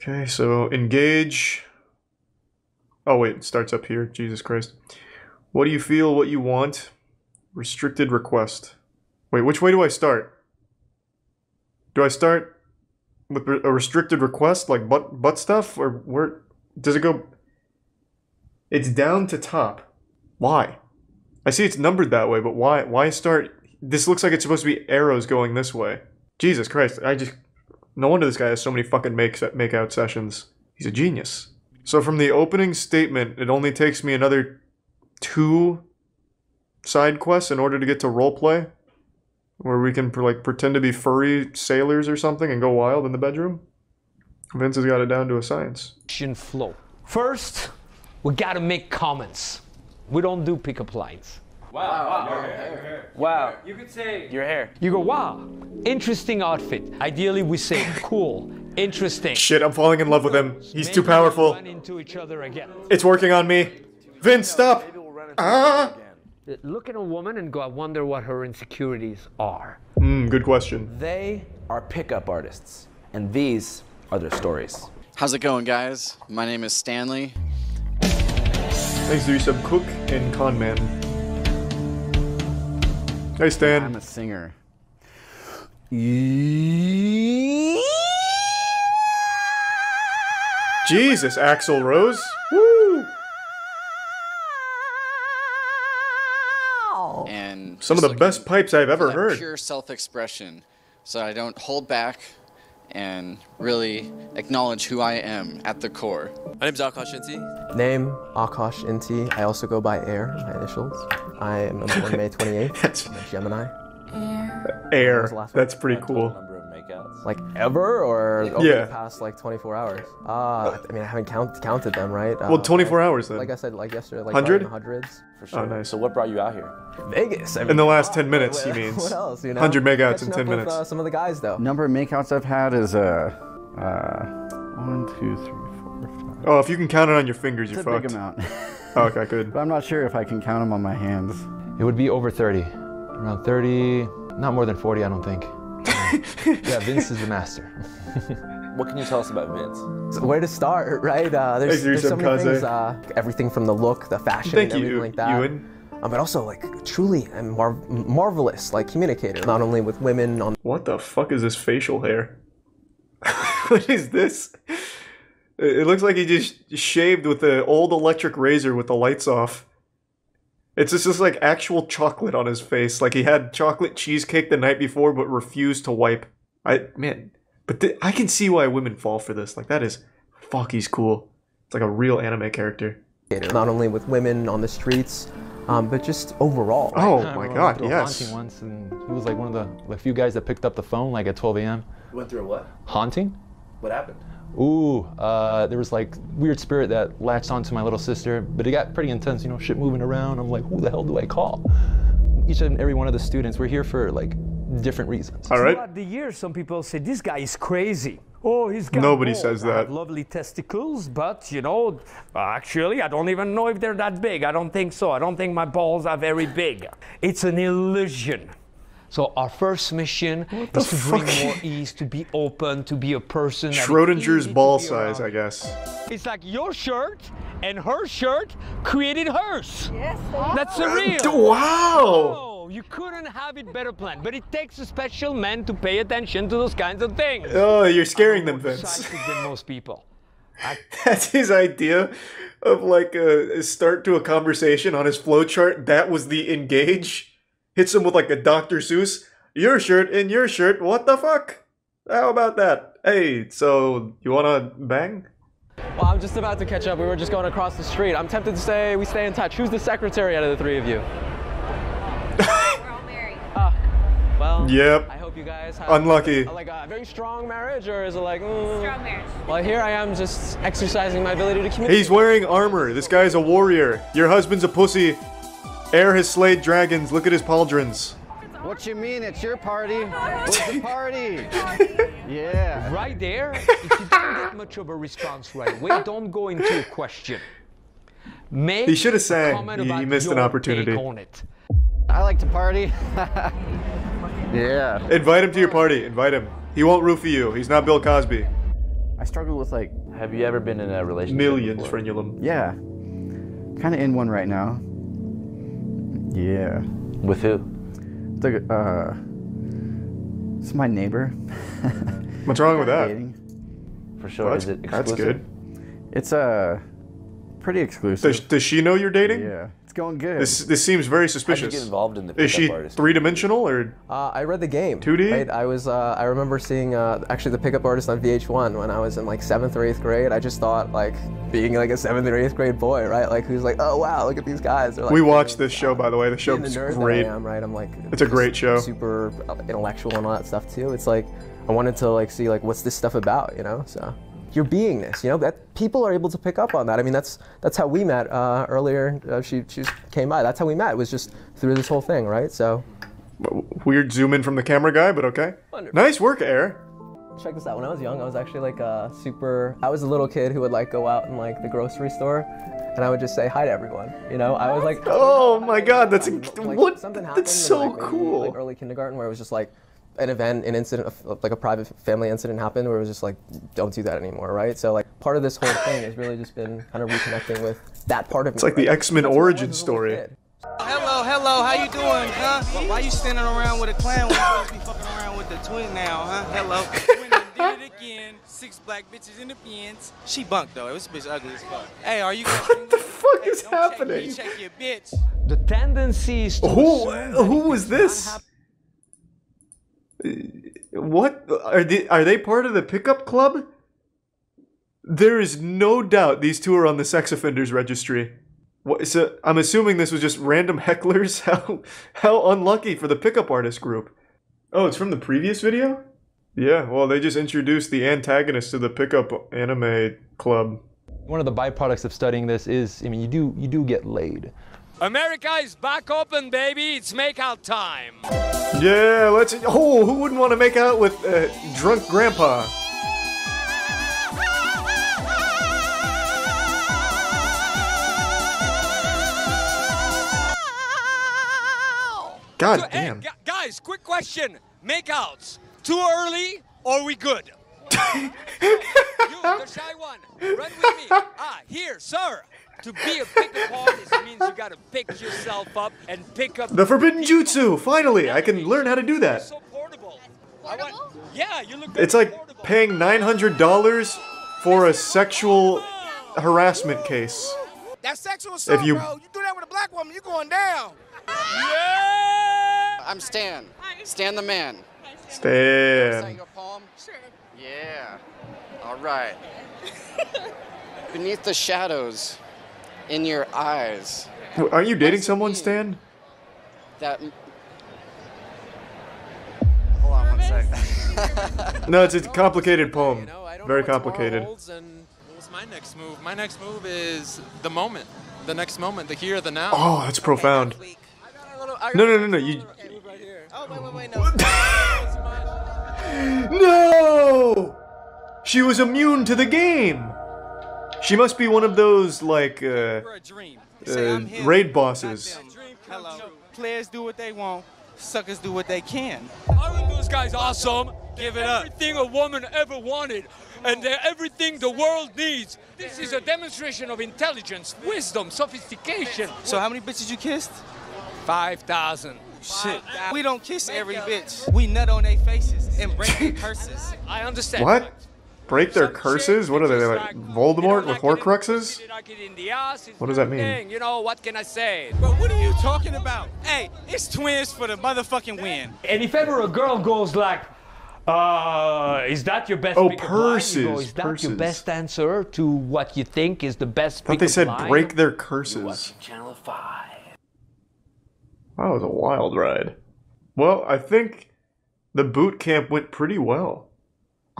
Okay, so engage. Oh wait, it starts up here. Jesus Christ. What do you feel? What you want? Restricted request. Wait, which way do I start? Do I start with a restricted request, like butt stuff, or where does it go? It's down to top. Why? I see it's numbered that way, but why? Why start? This looks like it's supposed to be arrows going this way. Jesus Christ! No wonder this guy has so many fucking make-out sessions. He's a genius. So from the opening statement, it only takes me another 2 side quests in order to get to roleplay. Where we can like pretend to be furry sailors or something and go wild in the bedroom. Vince has got it down to a science. Flow. First, we gotta make comments. We don't do pickup lines. Wow. Your hair. Wow. You could say your hair. You go, wow, interesting outfit. Ideally, we say cool, interesting. Shit, I'm falling in love with him. He's too powerful. Run into each other again. It's working on me. Vince, stop. Ah. Look at a woman and go, I wonder what her insecurities are. Good question. They are pickup artists, and these are their stories. How's it going, guys? My name is Stanley. Thanks to resub Cook and Conman. Hey, Stan. I'm a singer. Jesus, Axl Rose. Woo! And some of the best pipes I've ever heard. Pure self-expression, so I don't hold back and really acknowledge who I am at the core. My name's Akash Inti. Name, Akash Inti. I also go by Air, my initials. I am born May 28th. I'm a Gemini. Air. That's pretty cool. Like ever, or over the past like 24 hours? I mean, I haven't counted them, right? Well, 24 hours then. Like I said, like yesterday, like 100? Hundreds. For sure. Oh, nice. So what brought you out here? Vegas. I mean, in the last 10 minutes, he means. What else? You know? 100 makeouts in Catching 10 up with, minutes. some of the guys, though. Number of makeouts I've had is 1, 2, 3, 4, 5. Oh, if you can count it on your fingers, you're It's a fucked. big amount. Oh, okay, good. But I'm not sure if I can count them on my hands. It would be over 30. Around 30, not more than 40, I don't think. Yeah, Vince is the master. What can you tell us about Vince? So where to start, right? There's so many things. Everything from the look, the fashion, and everything like that. But also, like, truly a marvelous, like, communicator. Not only with women on. What the fuck is this facial hair? What is this? It looks like he just shaved with the old electric razor with the lights off. It's just like actual chocolate on his face. Like he had chocolate cheesecake the night before, but refused to wipe. I can see why women fall for this. Like that is, fuck, he's cool. It's like a real anime character. Not only with women on the streets, but just overall. Right? Oh I my god, yes. Haunting once, and he was like one of the few guys that picked up the phone like at 12 a.m. Went through a what? Haunting? What happened? Ooh, there was like weird spirit that latched onto my little sister, but it got pretty intense, you know, shit moving around. I'm like, who the hell do I call? each and every one of the students, we're here for like different reasons. All right. Throughout the years, some people say this guy is crazy. Oh, he's got Nobody balls. says I have that. lovely testicles, but you know, actually, I don't even know if they're that big. I don't think so. I don't think my balls are very big. It's an illusion. So our first mission is to bring more ease, to be open, to be a person. Schrodinger's ball size, I guess. It's like your shirt and her shirt created hers. Yes. That's the real. Wow. Oh, you couldn't have it better planned. But it takes a special man to pay attention to those kinds of things. Oh, you're scaring them, Vince. Psychic than most people. That's his idea of like a start to a conversation on his flowchart. That was the engage. Hits him with like a Dr. Seuss. Your shirt and your shirt. What the fuck? How about that? Hey, so you wanna bang? Well, I'm just about to catch up. We were just going across the street. I'm tempted to say we stay in touch. Who's the secretary out of the three of you? We're all married. Well, yep. I hope you guys have unlucky. Like a very strong marriage, or is it like strong marriage? Well, here I am just exercising my ability to communicate. He's wearing armor. This guy's a warrior. Your husband's a pussy. Air has slayed dragons. Look at his pauldrons. What you mean? It's your party. What's the party? Yeah. Right there, if you don't get much of a response right away, don't go into a question. Make He should have sang. comment He about missed an your opportunity. take on it. I like to party. Yeah. Invite him to your party. Invite him. He won't roofie you. He's not Bill Cosby. I struggle with like. Have you ever been in a relationship? Millions, frenulum. Yeah. Kind of in one right now. Yeah. With who? It's my neighbor. What's wrong with that? Dating. For sure. Well, Is it that's exclusive? good. It's pretty exclusive. Does she know you're dating? Yeah. It's going good. This seems very suspicious. How'd you get involved in the Is she pickup artist? three-dimensional or? I read the game. 2D? Right? I remember seeing actually the pickup artist on VH1 when I was in like 7th or 8th grade. I just thought like being like a 7th or 8th grade boy, right? Like who's like, oh wow, look at these guys. They're, like, We watched this show, by the way. The being show's the nerd great. That I am, right? I'm like. It's a great show. Super intellectual and all that stuff too. It's like I wanted to like see like what's this stuff about, you know? So. Your beingness, you know, that people are able to pick up on that. I mean, that's how we met earlier. She came by. That's how we met. It was just through this whole thing, right? So weird zoom in from the camera guy, but okay. Wonderful. Nice work, Air. Check this out. When I was young, I was actually like I was a little kid who would like go out in like the grocery store, and I would just say hi to everyone. You know, I was like, oh my God, that's like, what? Something happened That's so in, like, maybe, cool. like early kindergarten, where it was just like an incident, like a private family incident happened, where it was just like, don't do that anymore, right? So like part of this whole thing has really just been kind of reconnecting with that part of me. It's like the X-Men origin story. Hello, how you doing, huh? Why you standing around with a clown when you supposed to be fucking around with the twin now, huh? Hello. Twin did it again. 6 black bitches in the pins. She bunked though. This bitch ugly as fuck. Hey, are you gonna What the fuck is happening? check your bitch? The tendency is to Who was this? What are they part of the pickup club? There is no doubt these two are on the sex offenders registry. What, so I'm assuming this was just random hecklers. How unlucky for the pickup artist group. Oh, it's from the previous video? Yeah, well, they just introduced the antagonist to the pickup anime club. One of the byproducts of studying this is, I mean, you do get laid. America is back open, baby. It's makeout time. Yeah, let's. Oh, who wouldn't want to make out with drunk grandpa? God damn. Hey, guys, quick question. Makeouts, too early or we good? You, the shy one, run with me. Here, sir. To be a pickup artist means you gotta pick yourself up and pick up The forbidden jutsu! Finally! I can learn how to do that. So portable. Yeah, you look It's like paying $900 for a sexual harassment case. That's sexual assault, If you- bro. You do that with a black woman, you going down. I'm Stan. Stan the man. Stan. Recite your poem? Sure. Yeah. All right. Beneath the shadows, in your eyes. Aren't you dating someone, Stan? That. Hold on one sec. No, it's a complicated poem. Very complicated. What's my next move? My next move is the moment. The next moment, the here, the now. Oh, that's profound. I No. You. Oh, wait, no. No! She was immune to the game. She must be one of those like raid bosses. Hello. Players do what they want. Suckers do what they can. Aren't those guys awesome? Give it up. Everything a woman ever wanted, and they're everything the world needs. This is a demonstration of intelligence, wisdom, sophistication. So how many bitches you kissed? 5,000. Shit. We don't kiss every bitch. We nut on their faces and break their curses. I understand. What? Break their curses? What are they, like Voldemort with Horcruxes? What does that mean? You know, what can I say? But what are you talking about? Hey, it's twins for the motherfucking win. And if ever a girl goes like, is that your best Oh, pick-up line? You go, purses, is that purses. your best answer to what you think is the best I thought pick-up they said line? break their curses. Channel 5. That was a wild ride. Well, I think the boot camp went pretty well.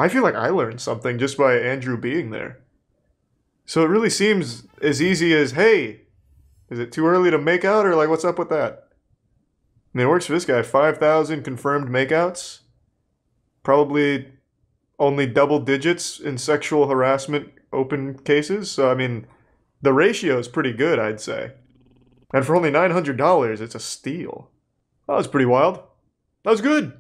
I feel like I learned something just by Andrew being there. So it really seems as easy as, hey, is it too early to make out, or like what's up with that? I mean, it works for this guy. 5,000 confirmed makeouts. Probably only double digits in sexual harassment open cases. So, I mean, the ratio is pretty good, I'd say. And for only $900, it's a steal. That was pretty wild. That was good.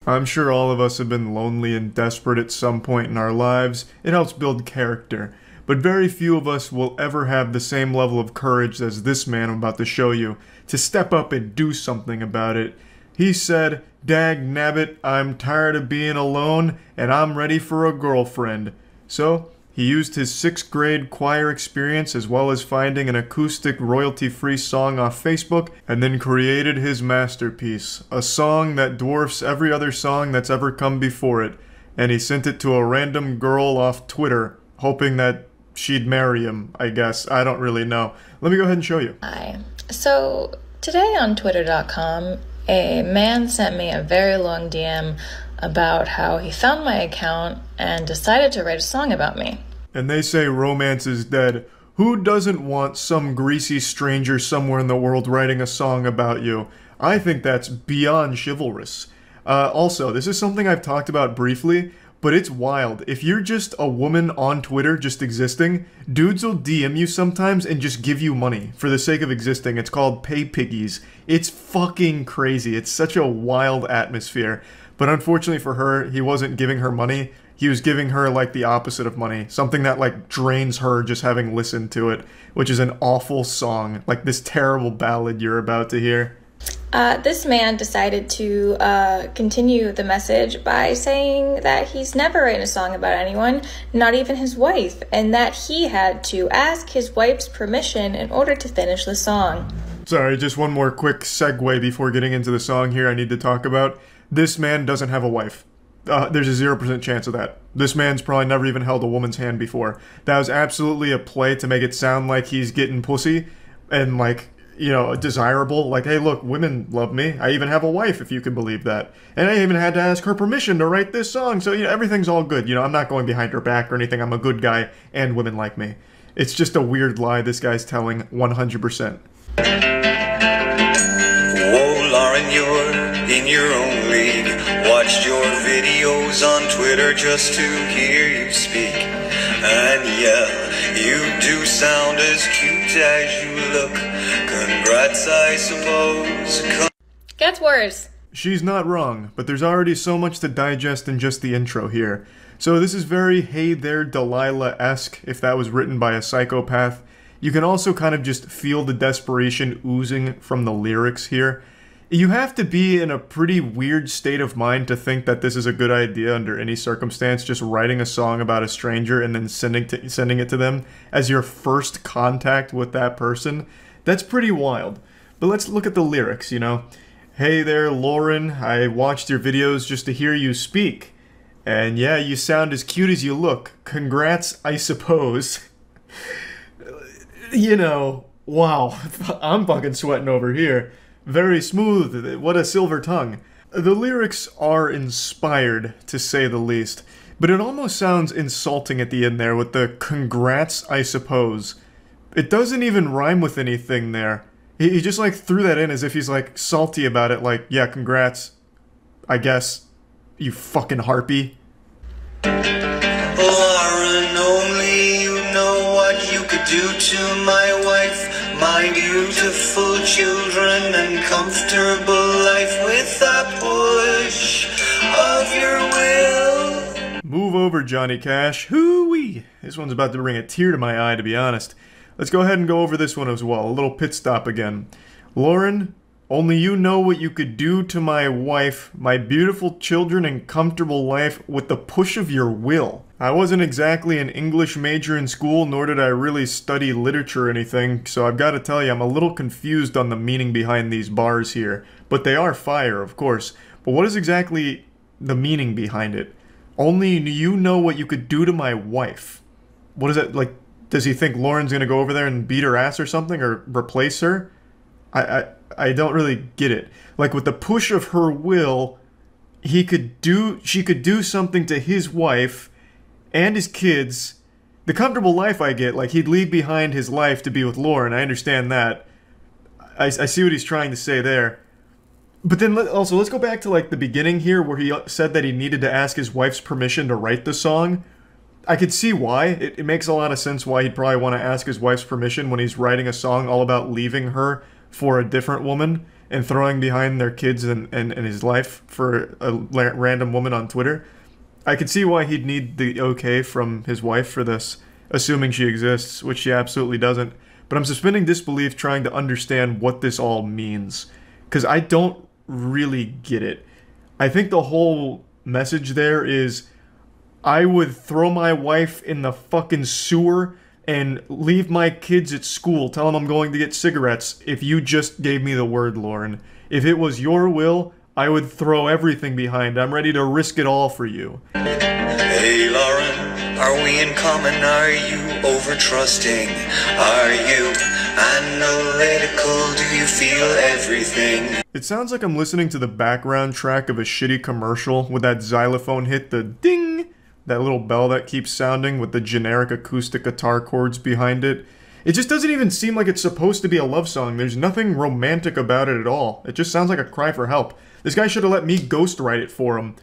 I'm sure all of us have been lonely and desperate at some point in our lives. It helps build character. But very few of us will ever have the same level of courage as this man I'm about to show you, to step up and do something about it. He said, "Dag nabbit, I'm tired of being alone, and I'm ready for a girlfriend." So, he used his 6th grade choir experience as well as finding an acoustic royalty-free song off Facebook, and then created his masterpiece, a song that dwarfs every other song that's ever come before it, and he sent it to a random girl off Twitter, hoping that she'd marry him, I guess. I don't really know. Let me go ahead and show you. Hi. So, today on Twitter.com, a man sent me a very long DM about how he found my account and decided to write a song about me. And they say romance is dead. Who doesn't want some greasy stranger somewhere in the world writing a song about you? I think that's beyond chivalrous. Also, this is something I've talked about briefly, but it's wild. If you're just a woman on Twitter just existing, dudes will DM you sometimes and just give you money for the sake of existing. It's called pay piggies. It's fucking crazy. It's such a wild atmosphere. But unfortunately for her, he wasn't giving her money. He was giving her, like, the opposite of money. Something that, like, drains her just having listened to it, which is an awful song. Like this terrible ballad you're about to hear. This man decided to continue the message by saying that he's never written a song about anyone, not even his wife, and that he had to ask his wife's permission in order to finish the song. Sorry, just one more quick segue before getting into the song here I need to talk about. This man doesn't have a wife. There's a 0% chance of that. This man's probably never even held a woman's hand before. That was absolutely a play to make it sound like he's getting pussy and, like, you know, desirable. Like, hey, look, women love me. I even have a wife, if you can believe that. And I even had to ask her permission to write this song. So, you know, everything's all good. You know, I'm not going behind her back or anything. I'm a good guy and women like me. It's just a weird lie this guy's telling 100%. Whoa, Lauren, you're in your own league. Watched your videos on Twitter just to hear you speak. And yeah, you do sound as cute as you look. Congrats, I suppose. Gets worse. She's not wrong, but there's already so much to digest in just the intro here. So this is very Hey There Delilah-esque, if that was written by a psychopath. You can also kind of just feel the desperation oozing from the lyrics here. You have to be in a pretty weird state of mind to think that this is a good idea under any circumstance, just writing a song about a stranger and then sending it to them as your first contact with that person. That's pretty wild. But let's look at the lyrics, you know. Hey there, Lauren, I watched your videos just to hear you speak. And yeah, you sound as cute as you look. Congrats, I suppose. You know, wow, I'm fucking sweating over here. Very smooth, what a silver tongue. The lyrics are inspired, to say the least, but it almost sounds insulting at the end there with the congrats, I suppose. It doesn't even rhyme with anything there. He just like threw that in as if he's like salty about it, like, yeah, congrats, I guess, you fucking harpy. Lauren, only you know what you could do to my wife, my beautiful children and comfortable life with a push of your will. Move over, Johnny Cash. Hoo-wee! This one's about to bring a tear to my eye, to be honest. Let's go ahead and go over this one as well. A little pit stop again. Lauren, only you know what you could do to my wife, my beautiful children and comfortable life with the push of your will. I wasn't exactly an English major in school, nor did I really study literature or anything, so I've got to tell you, I'm a little confused on the meaning behind these bars here. But they are fire, of course. But what is exactly the meaning behind it? Only you know what you could do to my wife. What is that, like, does he think Lauren's gonna go over there and beat her ass or something, or replace her? I don't really get it. Like, with the push of her will, she could do something to his wife and his kids. The comfortable life I get, like, he'd leave behind his life to be with Lauren, I understand that. I see what he's trying to say there. But then also, let's go back to, like, the beginning here, where he said that he needed to ask his wife's permission to write the song. I could see why. It makes a lot of sense why he'd probably want to ask his wife's permission when he's writing a song all about leaving her for a different woman and throwing behind their kids and his life for a random woman on Twitter. I could see why he'd need the okay from his wife for this, assuming she exists, which she absolutely doesn't. But I'm suspending disbelief trying to understand what this all means, because I don't really get it. I think the whole message there is, I would throw my wife in the fucking sewer and leave my kids at school, tell them I'm going to get cigarettes, if you just gave me the word, Lauren. If it was your will, I would throw everything behind. I'm ready to risk it all for you. Hey Lauren, are we in common? Are you over-trusting? Are you analytical? Do you feel everything? It sounds like I'm listening to the background track of a shitty commercial with that xylophone hit, the ding! That little bell that keeps sounding with the generic acoustic guitar chords behind it. It just doesn't even seem like it's supposed to be a love song. There's nothing romantic about it at all. It just sounds like a cry for help. This guy should have let me ghostwrite it for him.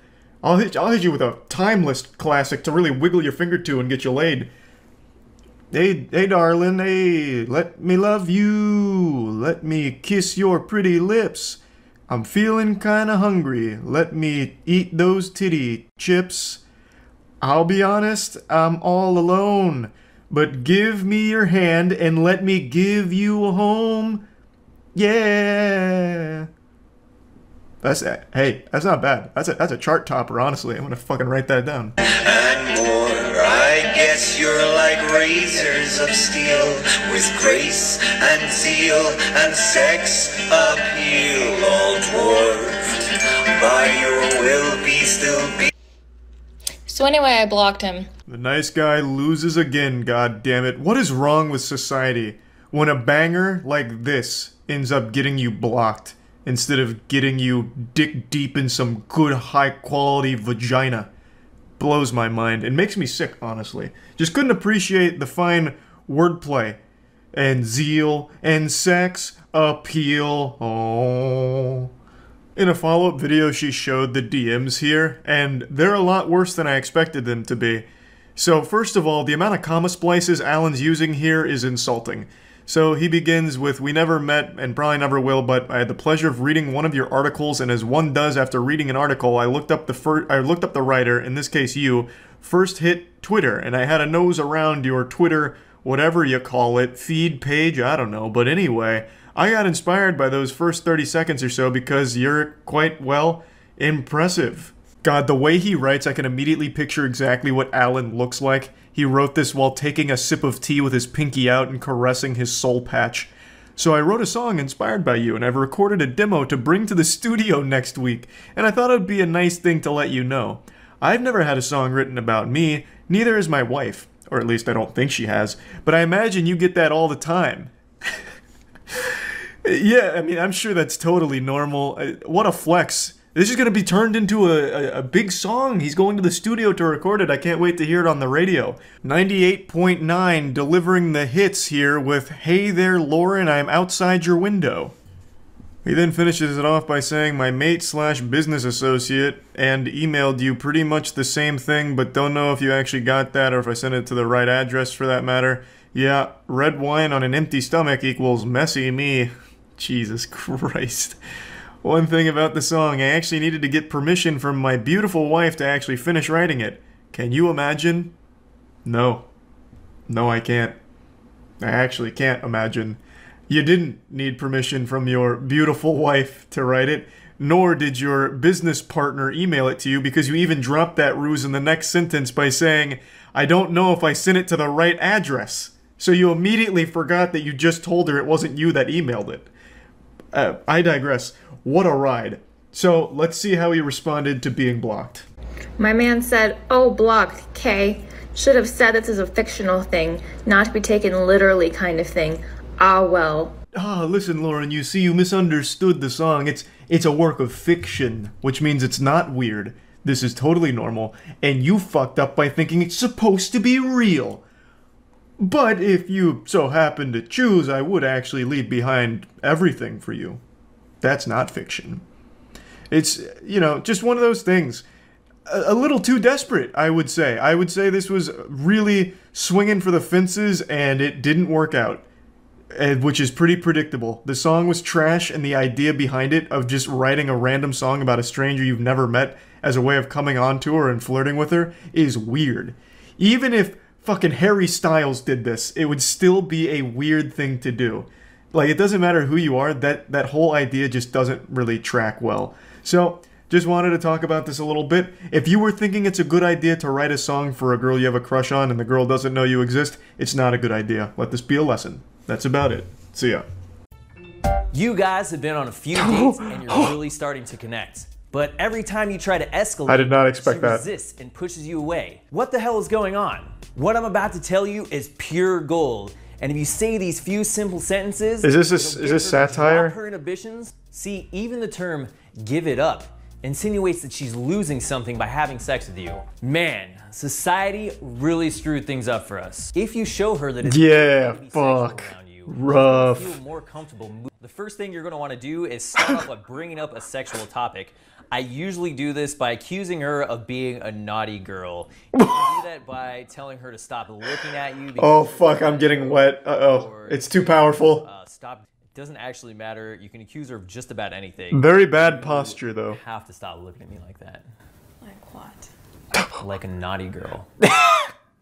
I'll hit you with a timeless classic to really wiggle your finger to and get you laid. Hey darling, hey, let me love you. Let me kiss your pretty lips. I'm feeling kinda hungry. Let me eat those titty chips. I'll be honest, I'm all alone, but give me your hand and let me give you a home. Yeah. Hey, that's not bad. That's a chart topper, honestly. I'm gonna fucking write that down. And more, I guess you're like razors of steel, with grace and zeal and sex appeal, all dwarfed by your will be still be. So anyway, I blocked him. The nice guy loses again, god damn it. What is wrong with society when a banger like this ends up getting you blocked instead of getting you dick deep in some good high quality vagina? Blows my mind. It makes me sick, honestly. Just couldn't appreciate the fine wordplay and zeal and sex appeal. Oh. In a follow-up video, she showed the DMs here, and they're a lot worse than I expected them to be. So first of all, the amount of comma splices Alan's using here is insulting. So he begins with, "We never met and probably never will, but I had the pleasure of reading one of your articles, and as one does after reading an article, I looked up the writer, in this case you, first hit Twitter, and I had a nose around your Twitter, whatever you call it, feed page, I don't know, but anyway, I got inspired by those first 30 seconds or so because you're quite, well, impressive." God, the way he writes, I can immediately picture exactly what Alan looks like. He wrote this while taking a sip of tea with his pinky out and caressing his soul patch. "So I wrote a song inspired by you, and I've recorded a demo to bring to the studio next week, and I thought it would be a nice thing to let you know. I've never had a song written about me, neither has my wife, or at least I don't think she has, but I imagine you get that all the time." Yeah, I mean, I'm sure that's totally normal. What a flex This is going to be turned into a big song. He's going to the studio to record it. I can't wait to hear it on the radio. 98.9 delivering the hits here with Hey There Lauren, I'm Outside Your Window. He then finishes it off by saying, my mate/business associate and emailed you pretty much the same thing, but don't know if you actually got that or if I sent it to the right address for that matter. Yeah, red wine on an empty stomach equals messy me. Jesus Christ. One thing about the song, I actually needed to get permission from my beautiful wife to actually finish writing it. Can you imagine? No. No, I can't. I actually can't imagine. You didn't need permission from your beautiful wife to write it, nor did your business partner email it to you, because you even dropped that ruse in the next sentence by saying, I don't know if I sent it to the right address. So you immediately forgot that you just told her it wasn't you that emailed it. I digress. What a ride. So, let's see how he responded to being blocked. My man said, oh, blocked, K. Should have said this is a fictional thing, not to be taken literally kind of thing. Ah, well. Listen, Lauren, you see, you misunderstood the song. It's a work of fiction, which means it's not weird. This is totally normal, and you fucked up by thinking it's supposed to be real. But if you so happen to choose, I would actually leave behind everything for you. That's not fiction. It's, you know, just one of those things. A little too desperate, I would say. I would say this was really swinging for the fences, and it didn't work out. Which is pretty predictable. The song was trash, and the idea behind it of just writing a random song about a stranger you've never met as a way of coming on to her and flirting with her is weird. Even if fucking Harry Styles did this, it would still be a weird thing to do. Like, it doesn't matter who you are, that whole idea just doesn't really track well. So, just wanted to talk about this a little bit. If you were thinking it's a good idea to write a song for a girl you have a crush on and the girl doesn't know you exist, it's not a good idea. Let this be a lesson. That's about it. See ya. You guys have been on a few dates and you're really starting to connect. But every time you try to escalate, I did not expect that. She resists and pushes you away. What the hell is going on? What I'm about to tell you is pure gold. And if you say these few simple sentences, is this satire? Her inhibitions. See, even the term "give it up" insinuates that she's losing something by having sex with you. Man, society really screwed things up for us. If you show her that it's fuck, rough. Feel more comfortable. The first thing you're going to want to do is start off by bringing up a sexual topic. I usually do this by accusing her of being a naughty girl. You can do that by telling her to stop looking at you. Oh fuck, I'm getting wet. Uh-oh, it's too powerful. Stop. It doesn't actually matter. You can accuse her of just about anything. Very bad posture, though. You have to stop looking at me like that. Like what? Like a naughty girl.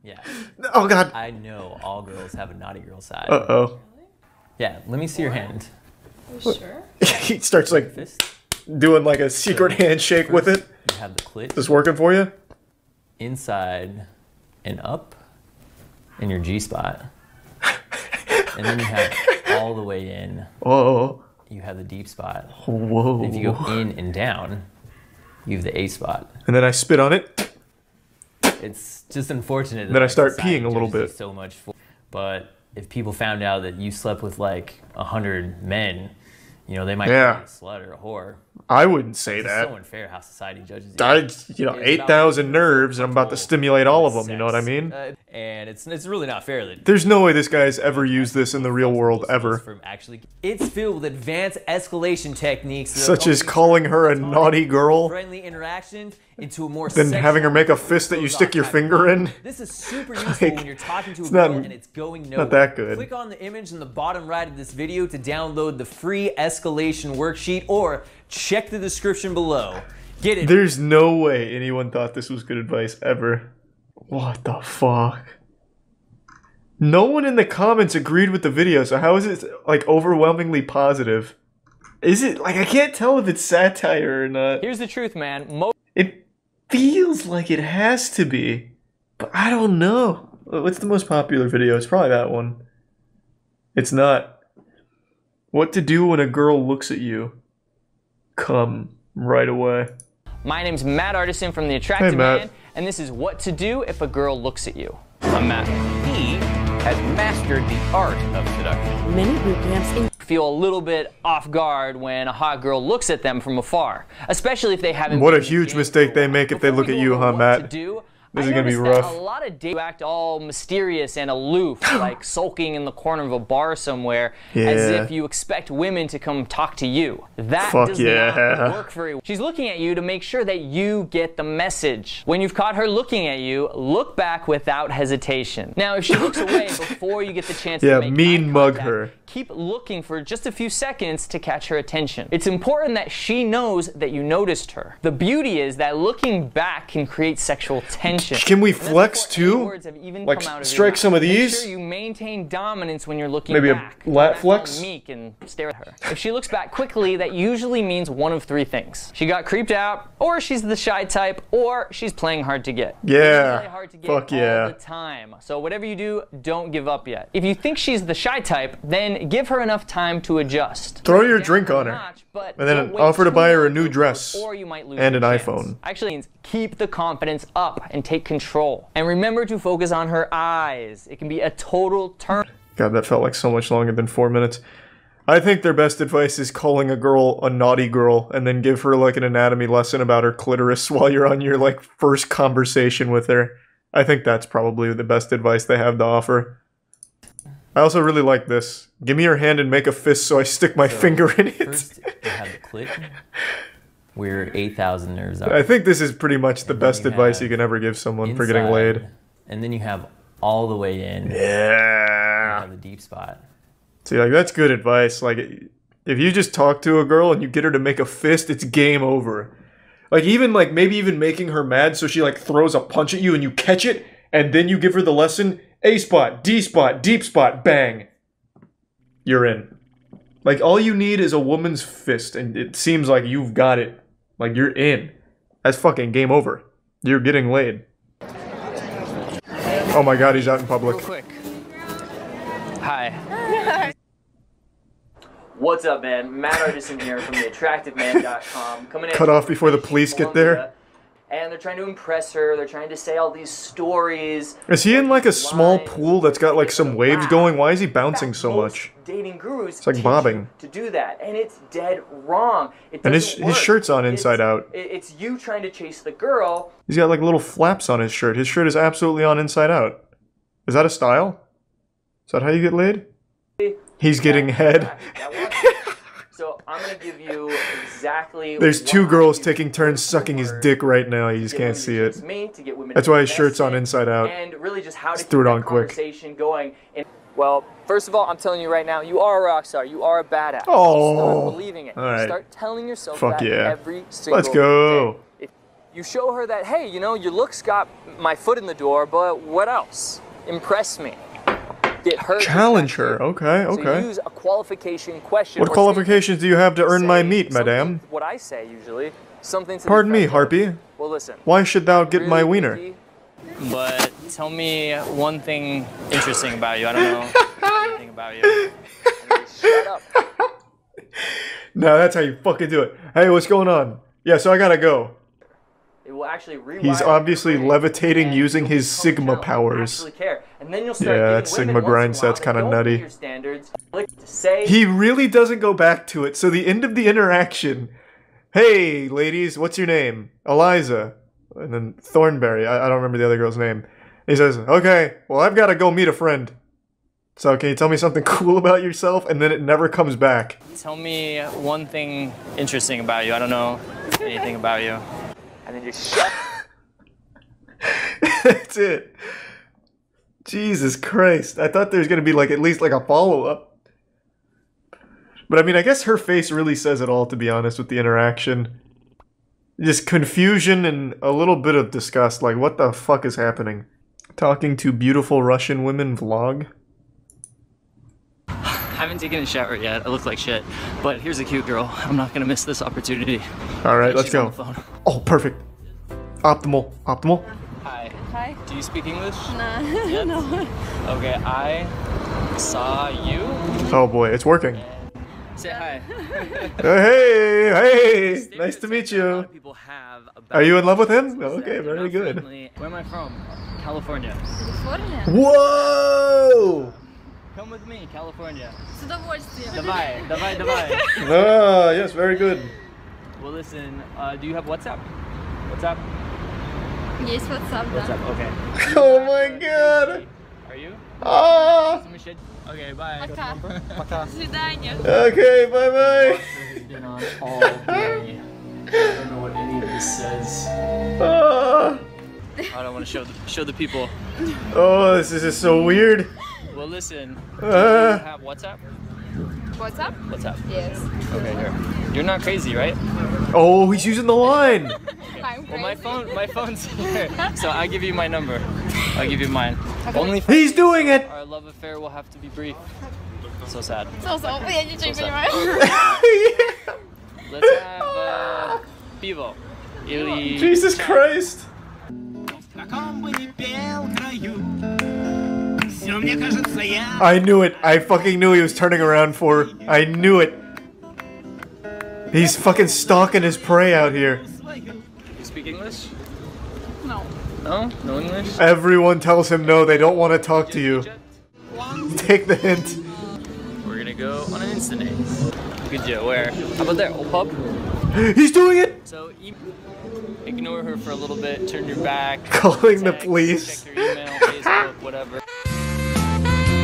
Yeah. Oh god. I know all girls have a naughty girl side. Uh-oh. Yeah, let me see your hand. Are you sure? He starts like doing like a secret handshake with it. You have the clit. Is this working for you? Inside and up in your G-spot. And then you have all the way in. Oh. You have the deep spot. Whoa. And if you go in and down, you have the A spot. And then I spit on it. It's just unfortunate that then I start peeing a little bit. So much for, but if people found out that you slept with like 100 men, you know, they might call you a slut or a whore. I wouldn't say that. It's so unfair how society judges you. You know, 8,000 nerves, and I'm about to stimulate all of them, you know what I mean? And it's really not fair that... There's no way this guy's ever used this in the real world, ever. It's filled with advanced escalation techniques. Such as calling her a naughty girl. Friendly interaction into a more then having her make a fist that you stick your finger in. This is super useful when you're talking to a girl and it's going nowhere. Not that good. Click on the image in the bottom right of this video to download the free escalation worksheet, or check the description below. Get it. There's no way anyone thought this was good advice ever. What the fuck? No one in the comments agreed with the video, so how is it like overwhelmingly positive? Is it like, I can't tell if it's satire or not. Here's the truth, man. It feels like it has to be, but I don't know. What's the most popular video? It's probably that one. It's not. What to do when a girl looks at you. Come right away. My name's Matt Artisan from The Attractive Man, and this is what to do if a girl looks at you. I'm Matt. He has mastered the art of seduction. Many boot camps feel a little bit off guard when a hot girl looks at them from afar, especially if they haven't. What a huge mistake they make if they look at you, huh, Matt? This is gonna be rough. A lot of dates act all mysterious and aloof, like sulking in the corner of a bar somewhere, as if you expect women to come talk to you. That does not work very well. She's looking at you to make sure that you get the message. When you've caught her looking at you, look back without hesitation. Now, if she looks away before you get the chance to make mean mug her. Keep looking for just a few seconds to catch her attention. It's important that she knows that you noticed her. The beauty is that looking back can create sexual tension. Can we flex too? Like strike some of these? Make sure you maintain dominance when you're looking Maybe back. a lat flex? Meek and stare at her. If she looks back quickly, that usually means one of three things. She got creeped out, or she's the shy type, or she's playing hard to get. Yeah. Really hard to get Fuck all yeah. the time. So whatever you do, don't give up yet. If you think she's the shy type, then give her enough time to adjust. Throw your drink on her. And then offer to buy her a new dress and an iPhone. Actually means keep the confidence up and take control. And remember to focus on her eyes. It can be a total turn. God, that felt like so much longer than 4 minutes. I think their best advice is calling a girl a naughty girl and then give her like an anatomy lesson about her clitoris while you're on your like first conversation with her. I think that's probably the best advice they have to offer. I also really like this. Give me your hand and make a fist so I stick my finger in it. First, you have the clit. We're 8,000 nerves up. I think this is pretty much the best advice you can ever give someone for getting laid. And then you have all the way in. Yeah. You have the deep spot. See, like, that's good advice. Like, if you just talk to a girl and you get her to make a fist, it's game over. Like, even, like, maybe even making her mad so she, like, throws a punch at you and you catch it, and then you give her the lesson, A spot, D spot, deep spot, bang. You're in. Like, all you need is a woman's fist, and it seems like you've got it. Like, you're in. That's fucking game over. You're getting laid. Oh my god, he's out in public. Real quick. Hi. What's up, man? Matt Artisan here from theattractiveman.com. Coming in. Cut off before the police get there. And they're trying to impress her. They're trying to say all these stories. Is he in like a small pool that's got like some waves going? Why is he bouncing so much? Dating gurus it's like bobbing. To do that, and it's dead wrong. And his shirt's on inside out. It's you trying to chase the girl. He's got like little flaps on his shirt. His shirt is absolutely on inside out. Is that a style? Is that how you get laid? He's getting head. So I'm gonna give you exactly. There's two girls taking turns sucking his dick right now. You just can't see it. That's why his shirt's on inside out. And really just how to keep the conversation going. Well, first of all, I'm telling you right now, you are a rock star. You are a badass. Oh, start believing it. All right. Start telling yourself Fuck that yeah. every single Let's go. day. If you show her that, hey, you know, your looks got my foot in the door, but what else? Impress me. Get her. Challenge her. Okay, okay. So use a qualification question. What qualifications do you have to earn my meat, madame? What I say usually, something. Pardon me, Harpy. Well, listen. Why should thou get my wiener? But tell me one thing interesting about you. I don't know anything about you. Shut up. No, that's how you fucking do it. Hey, what's going on? Yeah, so I gotta go. It will actually rewire. He's obviously levitating using his Sigma powers. And then you'll start yeah, that Sigma grind set's kind of nutty. Say, he really doesn't go back to it. So the end of the interaction. Hey, ladies, what's your name? Eliza. And then Thornberry. I don't remember the other girl's name. He says, okay, well, I've got to go meet a friend. So can you tell me something cool about yourself? And then it never comes back. Tell me one thing interesting about you. I don't know anything about you. And then just shut. That's it. Jesus Christ. I thought there was going to be like at least like a follow-up. But I mean, I guess her face really says it all, to be honest, with the interaction. Just confusion and a little bit of disgust. Like, what the fuck is happening? Talking to beautiful Russian women vlog? I haven't taken a shower yet. I look like shit. But here's a cute girl. I'm not gonna miss this opportunity. Alright, let's go. Oh, perfect. Optimal. Optimal. Hi. Hi. Do you speak English? Nah. Yes? No. Okay, I saw you. Oh boy, it's working. Say hi. Hey, nice to meet you. Are you in love with him? Okay, very good. Where am I from? California. California. Whoa! Come with me, California. С удовольствием. Давай. Ah, yes, very good. Well, listen, do you have WhatsApp? WhatsApp? Есть WhatsApp, да. WhatsApp, okay. Oh my god. Are you? Ah. Okay, bye. Пока. Пока. До свидания. Okay, bye bye. Has been on all day. I don't know what any of this says. Ah. I don't want to show the people. Oh, this is just so weird. Well, listen. Do you have WhatsApp? WhatsApp? WhatsApp. Yes. Okay, here. You're not crazy, right? Oh, he's using the line. I'm Well, my phone's here, so I'll give you my number. I'll give you mine. Okay. Only He's doing it. Our love affair will have to be brief. So sad. Я ничего не понимаю. Let's have pivo. Или Jesus Christ. I knew it. I fucking knew he was turning around for. I knew it. He's fucking stalking his prey out here. You speak English? No. No? No English? Everyone tells him no, they don't want to talk to you. Take the hint. We're gonna go on an instant date. Good job. Where? How about there? Old pub? He's doing it! So, ignore her for a little bit, turn your back. Calling the police. Check your email, Facebook, whatever.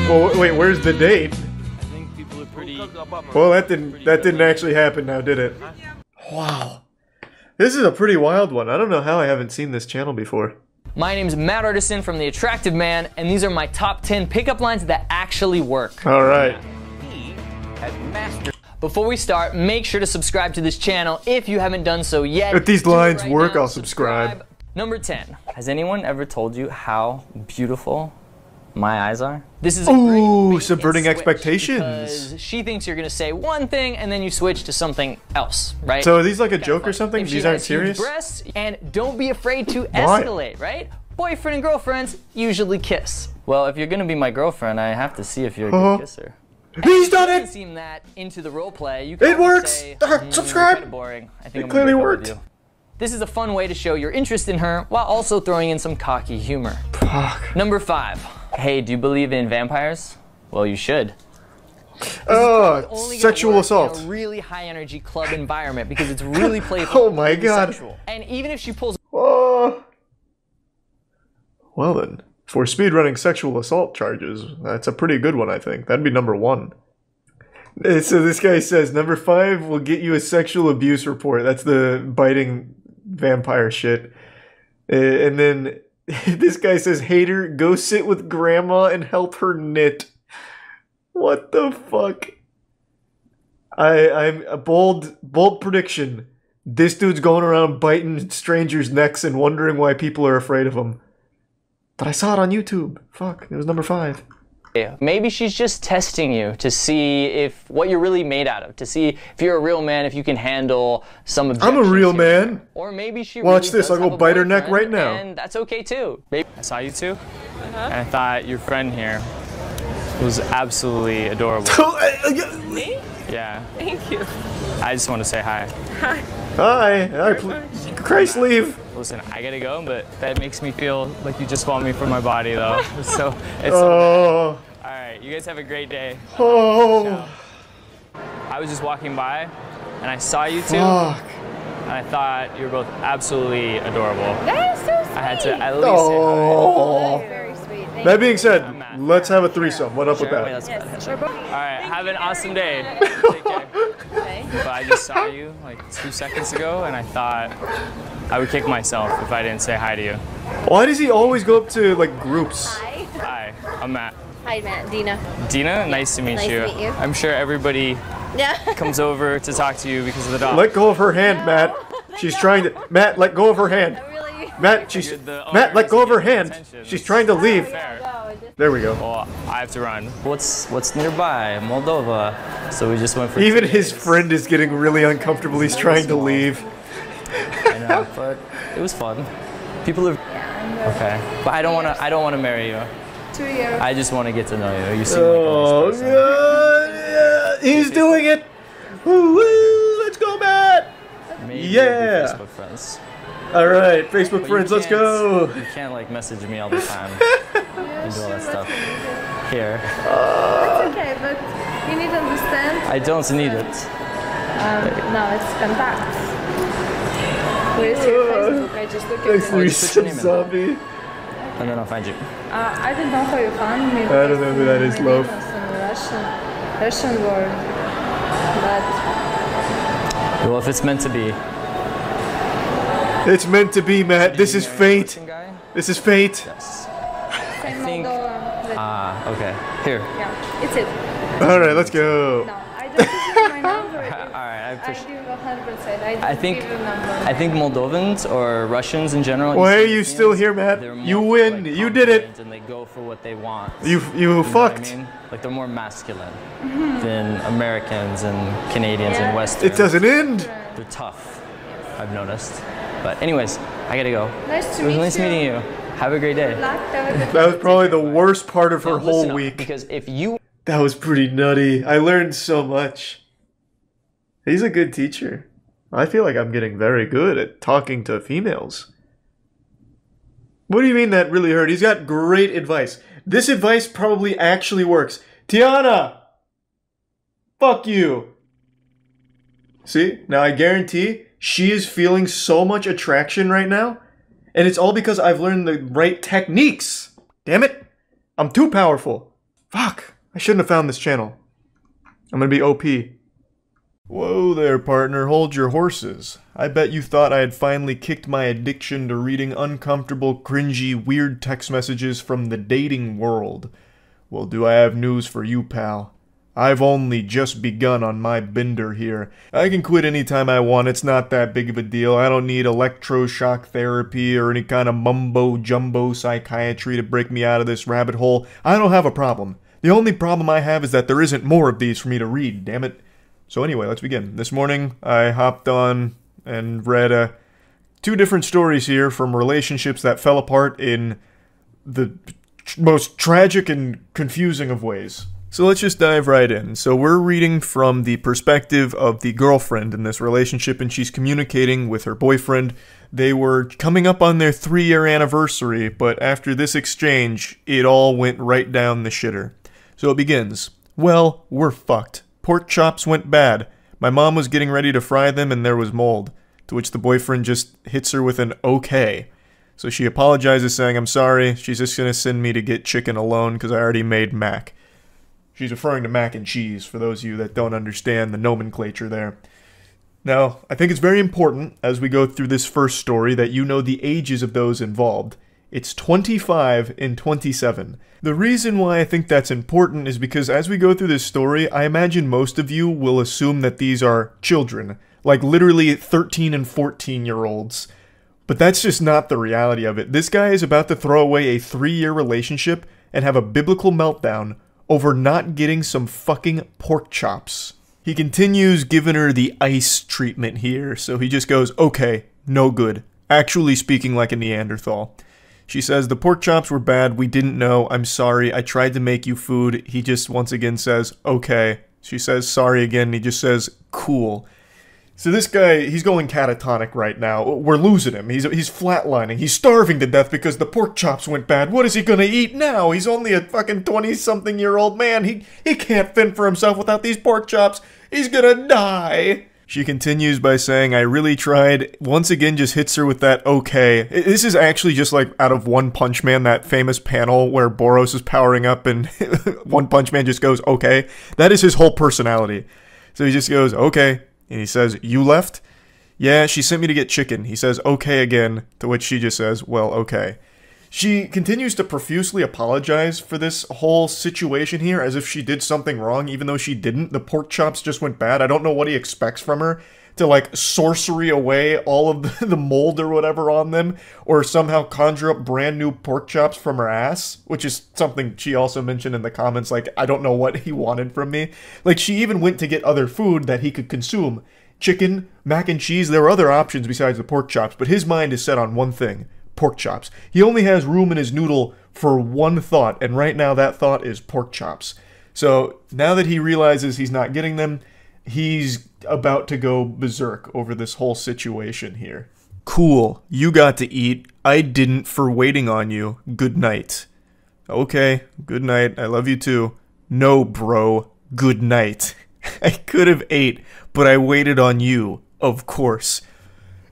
Well, wait, where's the date? I think people are pretty... Well, that didn't actually happen now, did it? Wow. This is a pretty wild one. I don't know how I haven't seen this channel before. My name's Matt Artisan from The Attractive Man, and these are my top 10 pickup lines that actually work. All right. Before we start, make sure to subscribe to this channel if you haven't done so yet. If these lines work, I'll subscribe. Number 10. Has anyone ever told you how beautiful my eyes are? This is a great subverting expectations. Because she thinks you're gonna say one thing and then you switch to something else, right? So are these like a joke or something? If These she aren't has huge serious? breasts, and don't be afraid to escalate, right? Boyfriend and girlfriends usually kiss. Well, if you're gonna be my girlfriend, I have to see if you're a good kisser. He's done It it! seem that into the role play. You can It works! Say, Subscribe! Kind of boring. I think It I'm clearly gonna break up worked. with you. This is a fun way to show your interest in her while also throwing in some cocky humor. Fuck. Number 5. Hey, do you believe in vampires? Well, you should. Oh, sexual assault. In a really high energy club environment because it's really playful. Oh my god. Sexual. And even if she pulls. Oh. Well then, for speedrunning sexual assault charges, that's a pretty good one, I think. That'd be number 1. So this guy says, number 5 will get you a sexual abuse report. That's the biting vampire shit. And then this guy says, hater, go sit with grandma and help her knit. What the fuck? I'm a bold prediction. This dude's going around biting strangers' necks and wondering why people are afraid of him. But I saw it on YouTube. Fuck, it was number 5. Maybe she's just testing you to see if what you're really made out of, to see if you're a real man, if you can handle some objections. I'm a real man. Or maybe she Watch really this, does I'll go have a bite her neck boyfriend, right now. And that's okay too. I saw you two, and I thought your friend here was absolutely adorable. Me? Yeah. Thank you. I just want to say hi. Hi. Hi. Christ, leave. Listen, I gotta go, but that makes me feel like you just want me for my body, though. So it's. Oh. All right, you guys have a great day. Oh. Ciao. I was just walking by, and I saw you two, Fuck. and I thought you were both absolutely adorable. That is so sweet. I had to at least say hi. That is very sweet. Thank That being said, let's have a threesome. What up with that? Yes. All right, have an awesome day. Take care. But I just saw you like 2 seconds ago, and I thought I would kick myself if I didn't say hi to you. Why does he always go up to like groups? Hi, I'm Matt. Hi, Matt. Dina. Dina, nice to meet Nice you. to meet you. I'm sure everybody comes over to talk to you because of the dog. Let go of her hand, Matt. She's trying to. Matt, let go of her hand. Matt, Matt, let go of her hand. She's trying to leave. There we go. Well, I have to run. What's nearby? Moldova. So we just went for. Even his friend is getting really uncomfortable. He's trying to leave. I know, but it was fun. People are. Okay, but I don't want to marry you. 2 years. I just want to get to know you. You seem Oh like a nice person. god! Yeah. He's doing it. Woo-woo, let's go, Matt. Maybe Yeah. we'll be Facebook friends. All right, Facebook But friends, let's you go. can't like message me all the time and do all that stuff. Here. It's okay, but you need to understand. I don't need it. No, it's contacts. Where is your Facebook? I just look at Thanks, it. Rizz zombie. And then I'll find you. I don't know how you found me. I don't know who that is, Loaf. Russian word. But Well, if it's meant to be. It's meant to be, Matt. This is fate. This is fate. I think. Okay. Here. Yeah, it's it. All right, let's go. No, I don't give you my number. Alright, I give 100%. I think give you a number. I think Moldovans or Russians in general. Why are you still here, Matt? You win. You did it. And they go for what they want. You know fucked. What I mean? Like they're more masculine than Americans and Canadians and Westerns. It doesn't end. They're tough. I've noticed. But anyways, I gotta go. Nice to It was meet nice you. meeting you. Have a great day. That was probably the worst part of her whole week. Because if you That was pretty nutty. I learned so much. He's a good teacher. I feel like I'm getting very good at talking to females. What do you mean that really hurt? He's got great advice. This advice probably actually works. Tiana! Fuck you! See? Now I guarantee she is feeling so much attraction right now. And it's all because I've learned the right techniques. Damn it. I'm too powerful. Fuck. I shouldn't have found this channel. I'm gonna be OP. Whoa there, partner. Hold your horses. I bet you thought I had finally kicked my addiction to reading uncomfortable, cringy, weird text messages from the dating world. Well, do I have news for you, pal. I've only just begun on my bender here. I can quit anytime I want, it's not that big of a deal. I don't need electroshock therapy or any kind of mumbo-jumbo psychiatry to break me out of this rabbit hole. I don't have a problem. The only problem I have is that there isn't more of these for me to read, damn it. So anyway, let's begin. This morning, I hopped on and read two different stories here from relationships that fell apart in the most tragic and confusing of ways. So let's just dive right in. So we're reading from the perspective of the girlfriend in this relationship, and she's communicating with her boyfriend. They were coming up on their 3-year anniversary, but after this exchange, it all went right down the shitter. So it begins. Well, we're fucked. Pork chops went bad. My mom was getting ready to fry them and there was mold. To which the boyfriend just hits her with an okay. So she apologizes saying, I'm sorry, she's just gonna send me to get chicken alone because I already made mac. She's referring to mac and cheese, for those of you that don't understand the nomenclature there. Now, I think it's very important, as we go through this first story, that you know the ages of those involved. It's 25 and 27. The reason why I think that's important is because as we go through this story, I imagine most of you will assume that these are children, like literally 13 and 14-year-olds. But that's just not the reality of it. This guy is about to throw away a 3-year relationship and have a biblical meltdown over not getting some fucking pork chops. He continues giving her the ice treatment here, so he just goes, okay, no good. Actually speaking like a Neanderthal. She says, the pork chops were bad, we didn't know, I'm sorry, I tried to make you food. He just once again says, okay. She says, sorry again, he just says, cool. So this guy, he's going catatonic right now. We're losing him. He's flatlining. He's starving to death because the pork chops went bad. What is he gonna eat now? He's only a fucking 20-something-year-old man. He can't fend for himself without these pork chops. He's gonna die. She continues by saying, I really tried. Once again, just hits her with that okay. This is actually just like out of One Punch Man, that famous panel where Boros is powering up and One Punch Man just goes, okay. That is his whole personality. So he just goes, okay. And he says, you left? Yeah, she sent me to get chicken. He says, okay again, to which she just says, well, okay. She continues to profusely apologize for this whole situation here as if she did something wrong, even though she didn't. The pork chops just went bad. I don't know what he expects from her, to like sorcery away all of the mold or whatever on them, or somehow conjure up brand new pork chops from her ass, which is something she also mentioned in the comments, like, I don't know what he wanted from me. Like, she even went to get other food that he could consume. Chicken, mac and cheese, there were other options besides the pork chops, but his mind is set on one thing. Pork chops. He only has room in his noodle for one thought, and right now that thought is pork chops. So now that he realizes he's not getting them, he's about to go berserk over this whole situation here. Cool, you got to eat. I didn't for waiting on you. Good night. Okay, good night. I love you too. No, bro. Good night. I could have ate, but I waited on you, of course.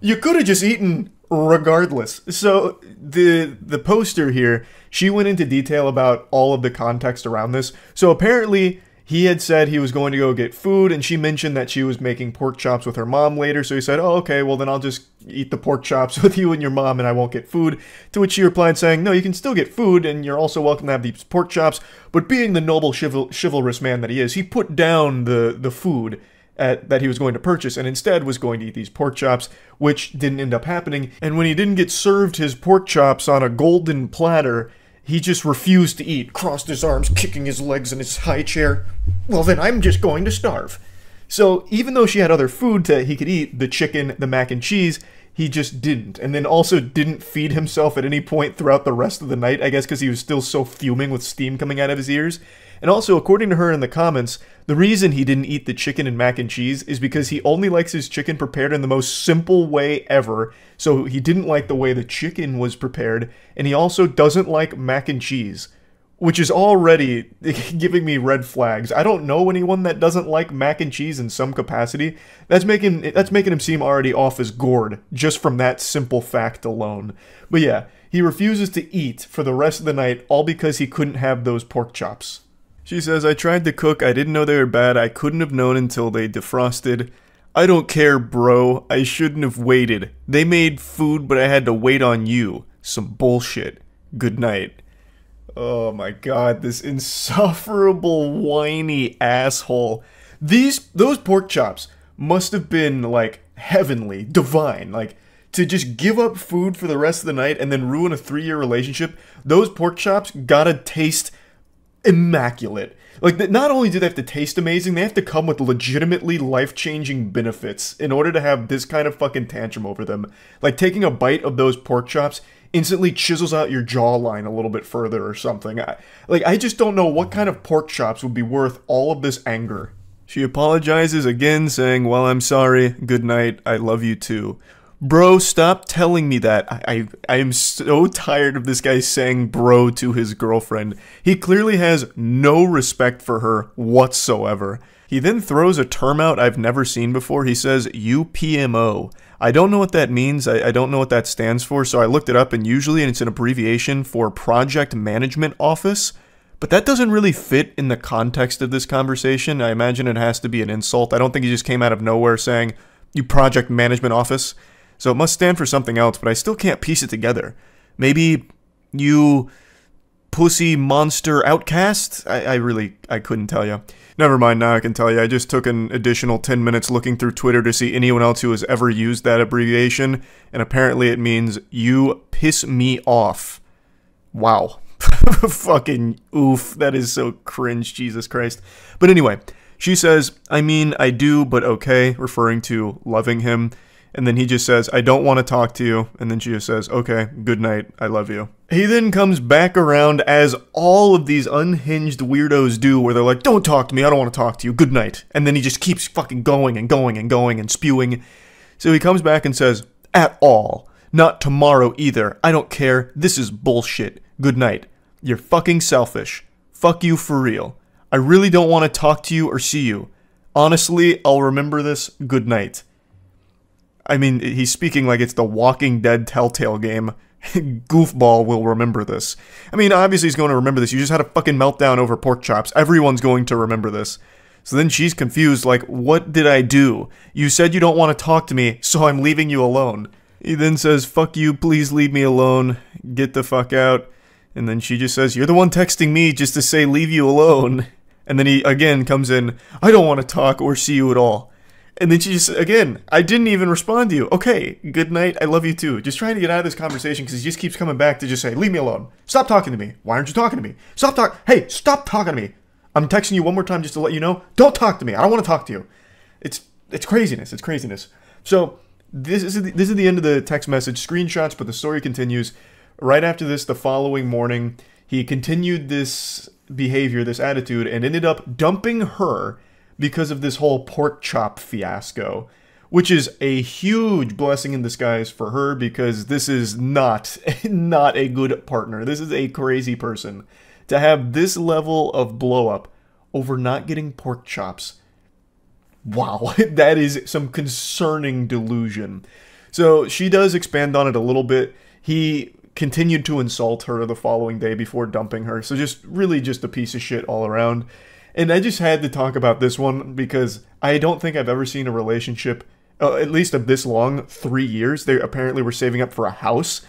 You could have just eaten regardless. So the poster here, she went into detail about all of the context around this. So apparently he had said he was going to go get food, and she mentioned that she was making pork chops with her mom later. So he said, oh, okay, well then I'll just eat the pork chops with you and your mom and I won't get food. To which she replied saying, no, you can still get food and you're also welcome to have these pork chops. But being the noble chivalrous man that he is, he put down the food that he was going to purchase and instead was going to eat these pork chops, which didn't end up happening. And when he didn't get served his pork chops on a golden platter, he just refused to eat, crossed his arms, kicking his legs in his high chair. Well, then I'm just going to starve. So even though she had other food he could eat, the chicken, the mac and cheese, he just didn't. And then also didn't feed himself at any point throughout the rest of the night, I guess because he was still so fuming with steam coming out of his ears. And also, according to her in the comments, the reason he didn't eat the chicken and mac and cheese is because he only likes his chicken prepared in the most simple way ever. So he didn't like the way the chicken was prepared, and he also doesn't like mac and cheese, which is already giving me red flags. I don't know anyone that doesn't like mac and cheese in some capacity. That's making him seem already off his gourd just from that simple fact alone. But yeah, he refuses to eat for the rest of the night, all because he couldn't have those pork chops. She says, I tried to cook, I didn't know they were bad, I couldn't have known until they defrosted. I don't care, bro, I shouldn't have waited. They made food, but I had to wait on you. Some bullshit. Good night. Oh my god, this insufferable, whiny asshole. Those pork chops must have been, like, heavenly, divine, like, to just give up food for the rest of the night and then ruin a 3-year relationship. Those pork chops gotta taste immaculate. Like, not only do they have to taste amazing, they have to come with legitimately life-changing benefits in order to have this kind of fucking tantrum over them. Like, taking a bite of those pork chops instantly chisels out your jawline a little bit further or something. I just don't know what kind of pork chops would be worth all of this anger. She apologizes again, saying, well, I'm sorry, good night, I love you too. Bro, stop telling me that. I am so tired of this guy saying bro to his girlfriend. He clearly has no respect for her whatsoever. He then throws a term out I've never seen before. He says UPMO. I don't know what that means. I don't know what that stands for, so I looked it up, and usually it's an abbreviation for Project Management Office. But that doesn't really fit in the context of this conversation. I imagine it has to be an insult. I don't think he just came out of nowhere saying, you Project Management Office. So it must stand for something else, but I still can't piece it together. Maybe you pussy monster outcast? I couldn't tell you. Never mind, now I can tell you. I just took an additional 10 minutes looking through Twitter to see anyone else who has ever used that abbreviation, and apparently it means you piss me off. Wow. Fucking oof. That is so cringe, Jesus Christ. But anyway, she says, I mean, I do, but okay, referring to loving him. And then he just says, I don't want to talk to you. And then she just says, okay, good night, I love you. He then comes back around as all of these unhinged weirdos do, where they're like, don't talk to me, I don't want to talk to you, good night. And then he just keeps fucking going and going and going and spewing. So he comes back and says, at all. Not tomorrow either. I don't care. This is bullshit. Good night. You're fucking selfish. Fuck you for real. I really don't want to talk to you or see you. Honestly, I'll remember this. Good night. I mean, he's speaking like it's the Walking Dead Telltale game. Goofball will remember this. I mean, obviously he's going to remember this. You just had a fucking meltdown over pork chops. Everyone's going to remember this. So then she's confused, like, what did I do? You said you don't want to talk to me, so I'm leaving you alone. He then says, fuck you, please leave me alone. Get the fuck out. And then she just says, you're the one texting me just to say leave you alone. And then he again comes in, I don't want to talk or see you at all. And then she just, again, I didn't even respond to you. Okay, good night, I love you too. Just trying to get out of this conversation because he just keeps coming back to just say, leave me alone. Stop talking to me. Why aren't you talking to me? Hey, stop talking to me. I'm texting you one more time just to let you know. Don't talk to me. I don't want to talk to you. It's craziness. It's craziness. So this is the end of the text message screenshots, but the story continues. Right after this, the following morning, he continued this behavior, this attitude, and ended up dumping her because of this whole pork chop fiasco, which is a huge blessing in disguise for her because this is not a good partner. This is a crazy person. to have this level of blow up over not getting pork chops. Wow, that is some concerning delusion. So she does expand on it a little bit. He continued to insult her the following day before dumping her. So just really just a piece of shit all around. And I just had to talk about this one because I don't think I've ever seen a relationship, at least of this long, 3 years. They apparently were saving up for a house,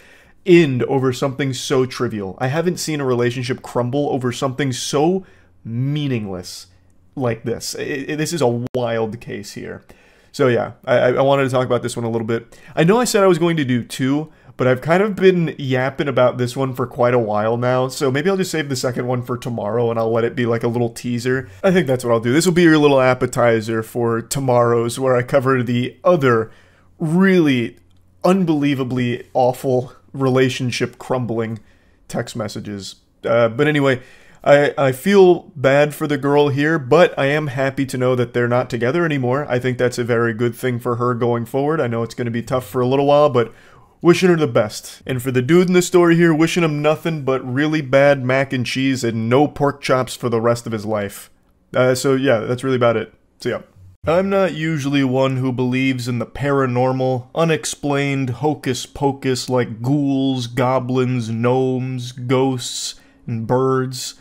end over something so trivial. I haven't seen a relationship crumble over something so meaningless like this. This is a wild case here. So yeah, I wanted to talk about this one a little bit. I know I said I was going to do 2, but I've kind of been yapping about this one for quite a while now, so maybe I'll just save the second one for tomorrow and I'll let it be like a little teaser. I think that's what I'll do. This will be your little appetizer for tomorrow's, where I cover the other really unbelievably awful relationship crumbling text messages. But anyway, I feel bad for the girl here, but I am happy to know that they're not together anymore. I think that's a very good thing for her going forward. I know it's going to be tough for a little while, but wishing her the best. And for the dude in the story here, wishing him nothing but really bad mac and cheese and no pork chops for the rest of his life. So yeah, that's really about it. So yeah. I'm not usually one who believes in the paranormal, unexplained hocus-pocus like ghouls, goblins, gnomes, ghosts, and birds.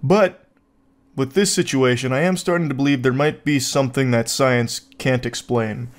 But with this situation, I am starting to believe there might be something that science can't explain.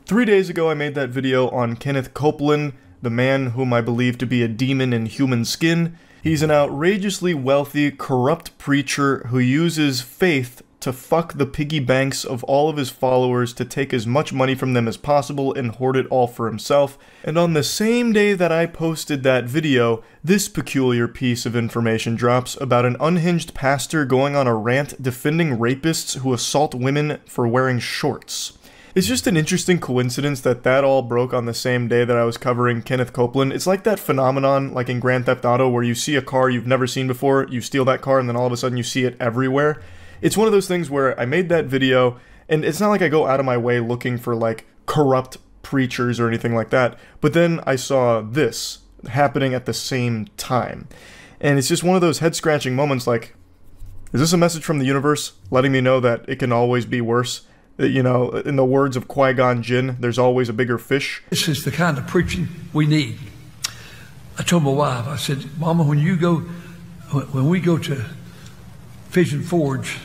3 days ago, I made that video on Kenneth Copeland, the man whom I believe to be a demon in human skin. He's an outrageously wealthy, corrupt preacher who uses faith to fuck the piggy banks of all of his followers to take as much money from them as possible and hoard it all for himself. And on the same day that I posted that video, this peculiar piece of information drops about an unhinged pastor going on a rant defending rapists who assault women for wearing shorts. It's just an interesting coincidence that that all broke on the same day that I was covering Kenneth Copeland. It's like that phenomenon, like in Grand Theft Auto, where you see a car you've never seen before, you steal that car, and then all of a sudden you see it everywhere. It's one of those things where I made that video, and it's not like I go out of my way looking for, like, corrupt preachers or anything like that, but then I saw this happening at the same time. And it's just one of those head-scratching moments like, is this a message from the universe letting me know that it can always be worse? You know, in the words of Qui-Gon Jinn, there's always a bigger fish. This is the kind of preaching we need. I told my wife, I said, Mama, when we go to Pigeon Forge,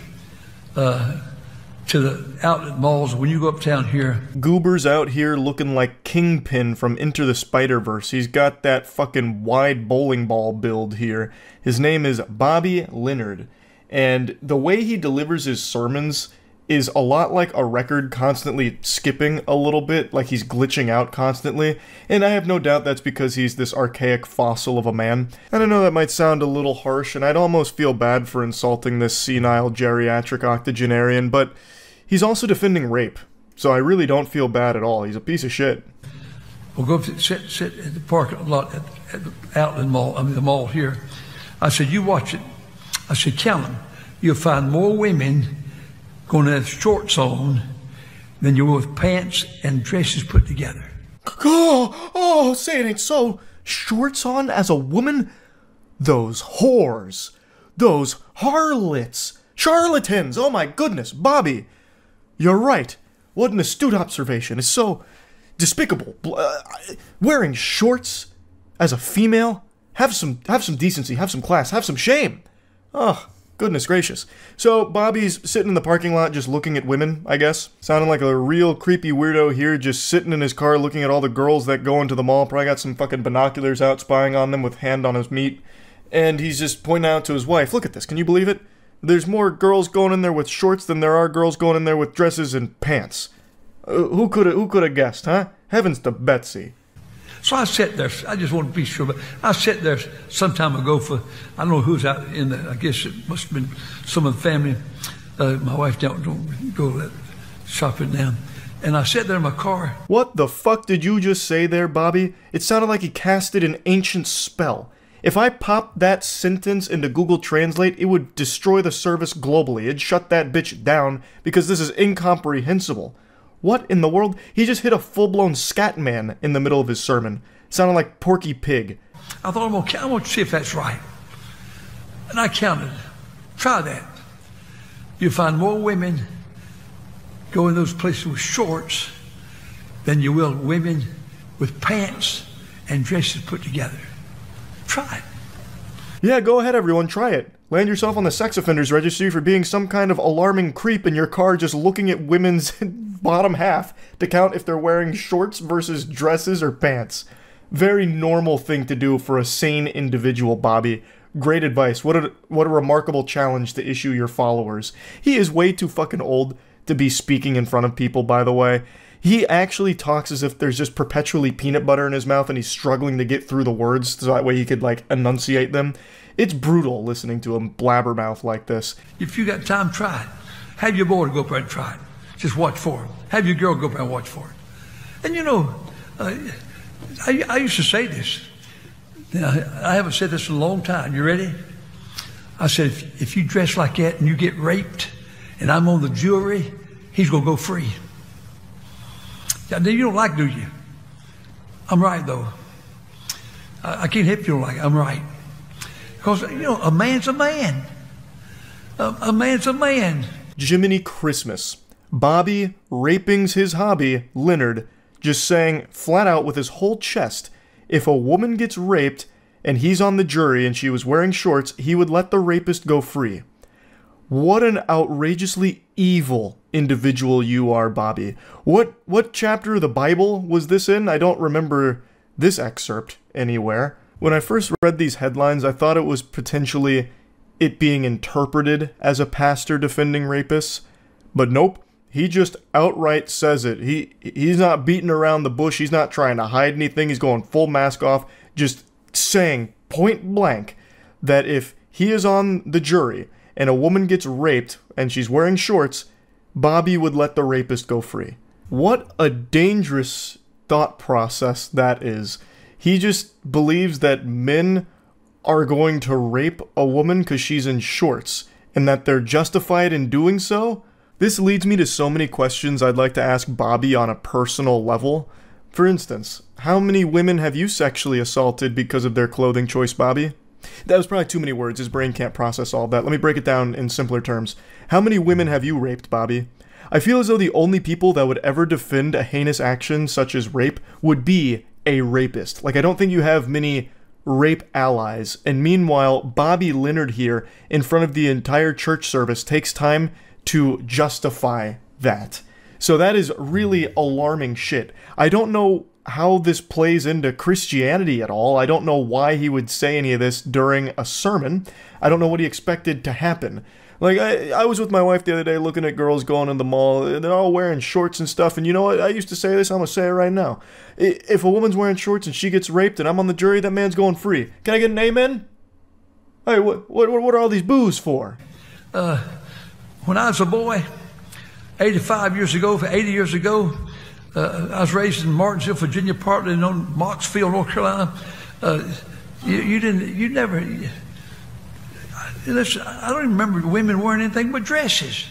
to the outlet malls, when you go uptown here. Goober's out here looking like Kingpin from Into the Spider-Verse. He's got that fucking wide bowling ball build here. His name is Bobby Leonard. And the way he delivers his sermons is a lot like a record constantly skipping a little bit, like he's glitching out constantly, and I have no doubt that's because he's this archaic fossil of a man. And I know that might sound a little harsh, and I'd almost feel bad for insulting this senile geriatric octogenarian, but he's also defending rape, so I really don't feel bad at all. He's a piece of shit. We'll go sit at the parking lot at the outlet mall, the mall here. I said, you watch it. I said, count them. You'll find more women going to have shorts on than you will with pants and dresses put together. Oh, say it ain't so. Shorts on as a woman? Those whores. Those harlots. Charlatans. Oh my goodness, Bobby. You're right. What an astute observation. It's so despicable. Wearing shorts as a female? Have some decency, have some class, have some shame. Oh, goodness gracious. So Bobby's sitting in the parking lot just looking at women, I guess. Sounding like a real creepy weirdo here, just sitting in his car looking at all the girls that go into the mall. Probably got some fucking binoculars out spying on them with hand on his meat. And he's just pointing out to his wife, look at this, can you believe it? There's more girls going in there with shorts than there are girls going in there with dresses and pants. Who could have guessed, huh? Heavens to Betsy. So I sat there, I just want to be sure, but I sat there some time ago for, I don't know who's out in the, I guess it must have been some of the family. My wife don't go shopping now. And I sat there in my car. What the fuck did you just say there, Bobby? It sounded like he casted an ancient spell. If I popped that sentence into Google Translate, it would destroy the service globally. It'd shut that bitch down because this is incomprehensible. What in the world? He just hit a full-blown scat man in the middle of his sermon. Sounded like Porky Pig. I thought, I'm gonna see if that's right. And I counted. Try that. You'll find more women go in those places with shorts than you will women with pants and dresses put together. Try it. Yeah, go ahead, everyone. Try it. Land yourself on the sex offenders registry for being some kind of alarming creep in your car just looking at women's bottom half to count if they're wearing shorts versus dresses or pants. Very normal thing to do for a sane individual, Bobby. Great advice. What a remarkable challenge to issue your followers. He is way too fucking old to be speaking in front of people, by the way. He actually talks as if there's just perpetually peanut butter in his mouth and he's struggling to get through the words so that way he could, like, enunciate them. It's brutal listening to him blabbermouth like this. If you got time, try it. Have your boy go up there and try it. Just watch for him. Have your girl go up there and watch for it. And you know, I used to say this. Now, I haven't said this in a long time. You ready? I said, if you dress like that and you get raped and I'm on the jury, he's going to go free. Now, you don't like, do you? I'm right, though. I can't help you don't like it. I'm right. Because, you know, a man's a man. A man's a man. Jiminy Christmas. Bobby raping's his hobby, Leonard, just saying flat out with his whole chest, if a woman gets raped and he's on the jury and she was wearing shorts, he would let the rapist go free. What an outrageously evil individual you are, Bobby. What chapter of the Bible was this in? I don't remember this excerpt anywhere. When I first read these headlines, I thought it was potentially it being interpreted as a pastor defending rapists. But nope, he just outright says it. He's not beating around the bush. He's not trying to hide anything. He's going full mask off, just saying point blank that if he is on the jury and a woman gets raped and she's wearing shorts, Bobby would let the rapist go free. What a dangerous thought process that is. He just believes that men are going to rape a woman because she's in shorts and that they're justified in doing so. This leads me to so many questions I'd like to ask Bobby on a personal level. For instance, how many women have you sexually assaulted because of their clothing choice, Bobby? That was probably too many words. His brain can't process all of that. Let me break it down in simpler terms. How many women have you raped, Bobby? I feel as though the only people that would ever defend a heinous action such as rape would be a rapist. Like, I don't think you have many rape allies. And meanwhile, Bobby Leonard here, in front of the entire church service, takes time to justify that. So that is really alarming shit. I don't know how this plays into Christianity at all. I don't know why he would say any of this during a sermon. I don't know what he expected to happen. Like, I was with my wife the other day looking at girls going in the mall. They're all wearing shorts and stuff. And you know what? I used to say this. I'm going to say it right now. If a woman's wearing shorts and she gets raped and I'm on the jury, that man's going free. Can I get an amen? Hey, what are all these boos for? When I was a boy, 80 years ago, I was raised in Martinsville, Virginia, partly in Moxfield, North Carolina. Listen, I don't even remember women wearing anything but dresses.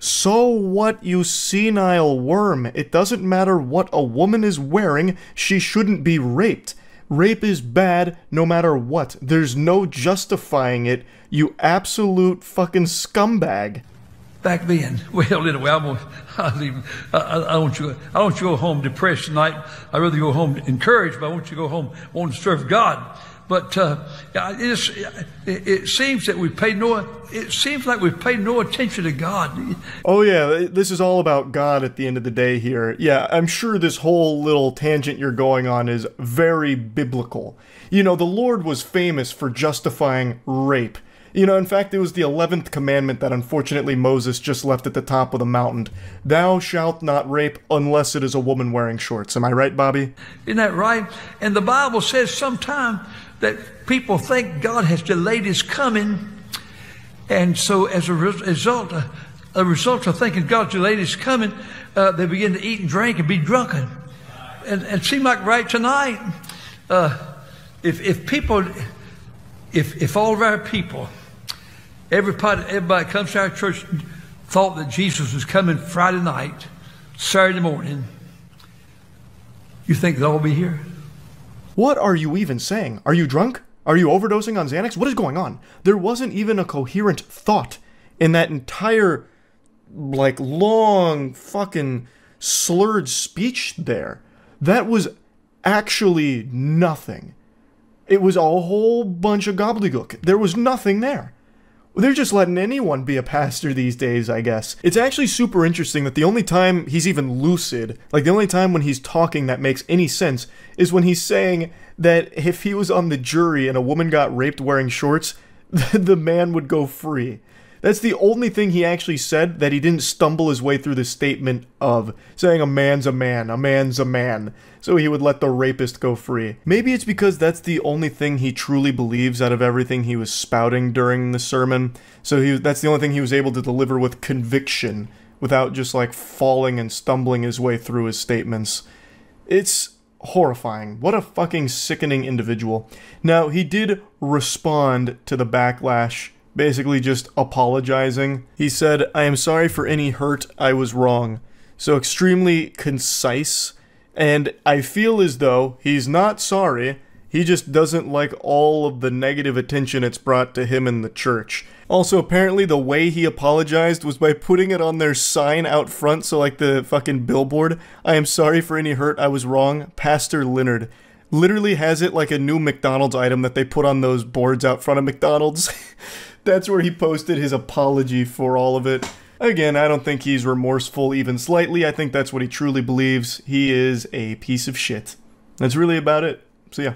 So what, you senile worm? It doesn't matter what a woman is wearing, she shouldn't be raped. Rape is bad no matter what. There's no justifying it, you absolute fucking scumbag. Back then, well, anyway, I want you to go home depressed tonight. I'd rather go home encouraged, but I want you to go home wanting to serve God. But it seems that it seems like we've paid no attention to God. Oh yeah, this is all about God at the end of the day here. Yeah, I'm sure this whole little tangent you're going on is very biblical. You know, the Lord was famous for justifying rape. You know, in fact, it was the 11th commandment that unfortunately Moses just left at the top of the mountain. Thou shalt not rape unless it is a woman wearing shorts. Am I right, Bobby? Isn't that right? And the Bible says sometime that people think God has delayed his coming. And so as a result of thinking God delayed his coming, they begin to eat and drink and be drunken. And it seemed like right tonight, if all of our people, everybody comes to our church thought that Jesus was coming Friday night, Saturday morning, you think they'll all be here? What are you even saying? Are you drunk? Are you overdosing on Xanax? What is going on? There wasn't even a coherent thought in that entire, like, long fucking slurred speech there. That was actually nothing. It was a whole bunch of gobbledygook. There was nothing there. They're just letting anyone be a pastor these days, I guess. It's actually super interesting that the only time he's even lucid, like the only time when he's talking that makes any sense, is when he's saying that if he was on the jury and a woman got raped wearing shorts, the man would go free. That's the only thing he actually said that he didn't stumble his way through the statement of, saying a man's a man, a man's a man, so he would let the rapist go free. Maybe it's because that's the only thing he truly believes out of everything he was spouting during the sermon, so that's the only thing he was able to deliver with conviction, without just like falling and stumbling his way through his statements. It's horrifying. What a fucking sickening individual. Now, he did respond to the backlash, basically just apologizing. He said, "I am sorry for any hurt, I was wrong." So extremely concise, and I feel as though he's not sorry, he just doesn't like all of the negative attention it's brought to him in the church. Also, apparently the way he apologized was by putting it on their sign out front, so like the fucking billboard, "I am sorry for any hurt, I was wrong, Pastor Leonard." Literally has it like a new McDonald's item that they put on those boards out front of McDonald's. That's where he posted his apology for all of it. Again, I don't think he's remorseful even slightly. I think that's what he truly believes. He is a piece of shit. That's really about it. So yeah.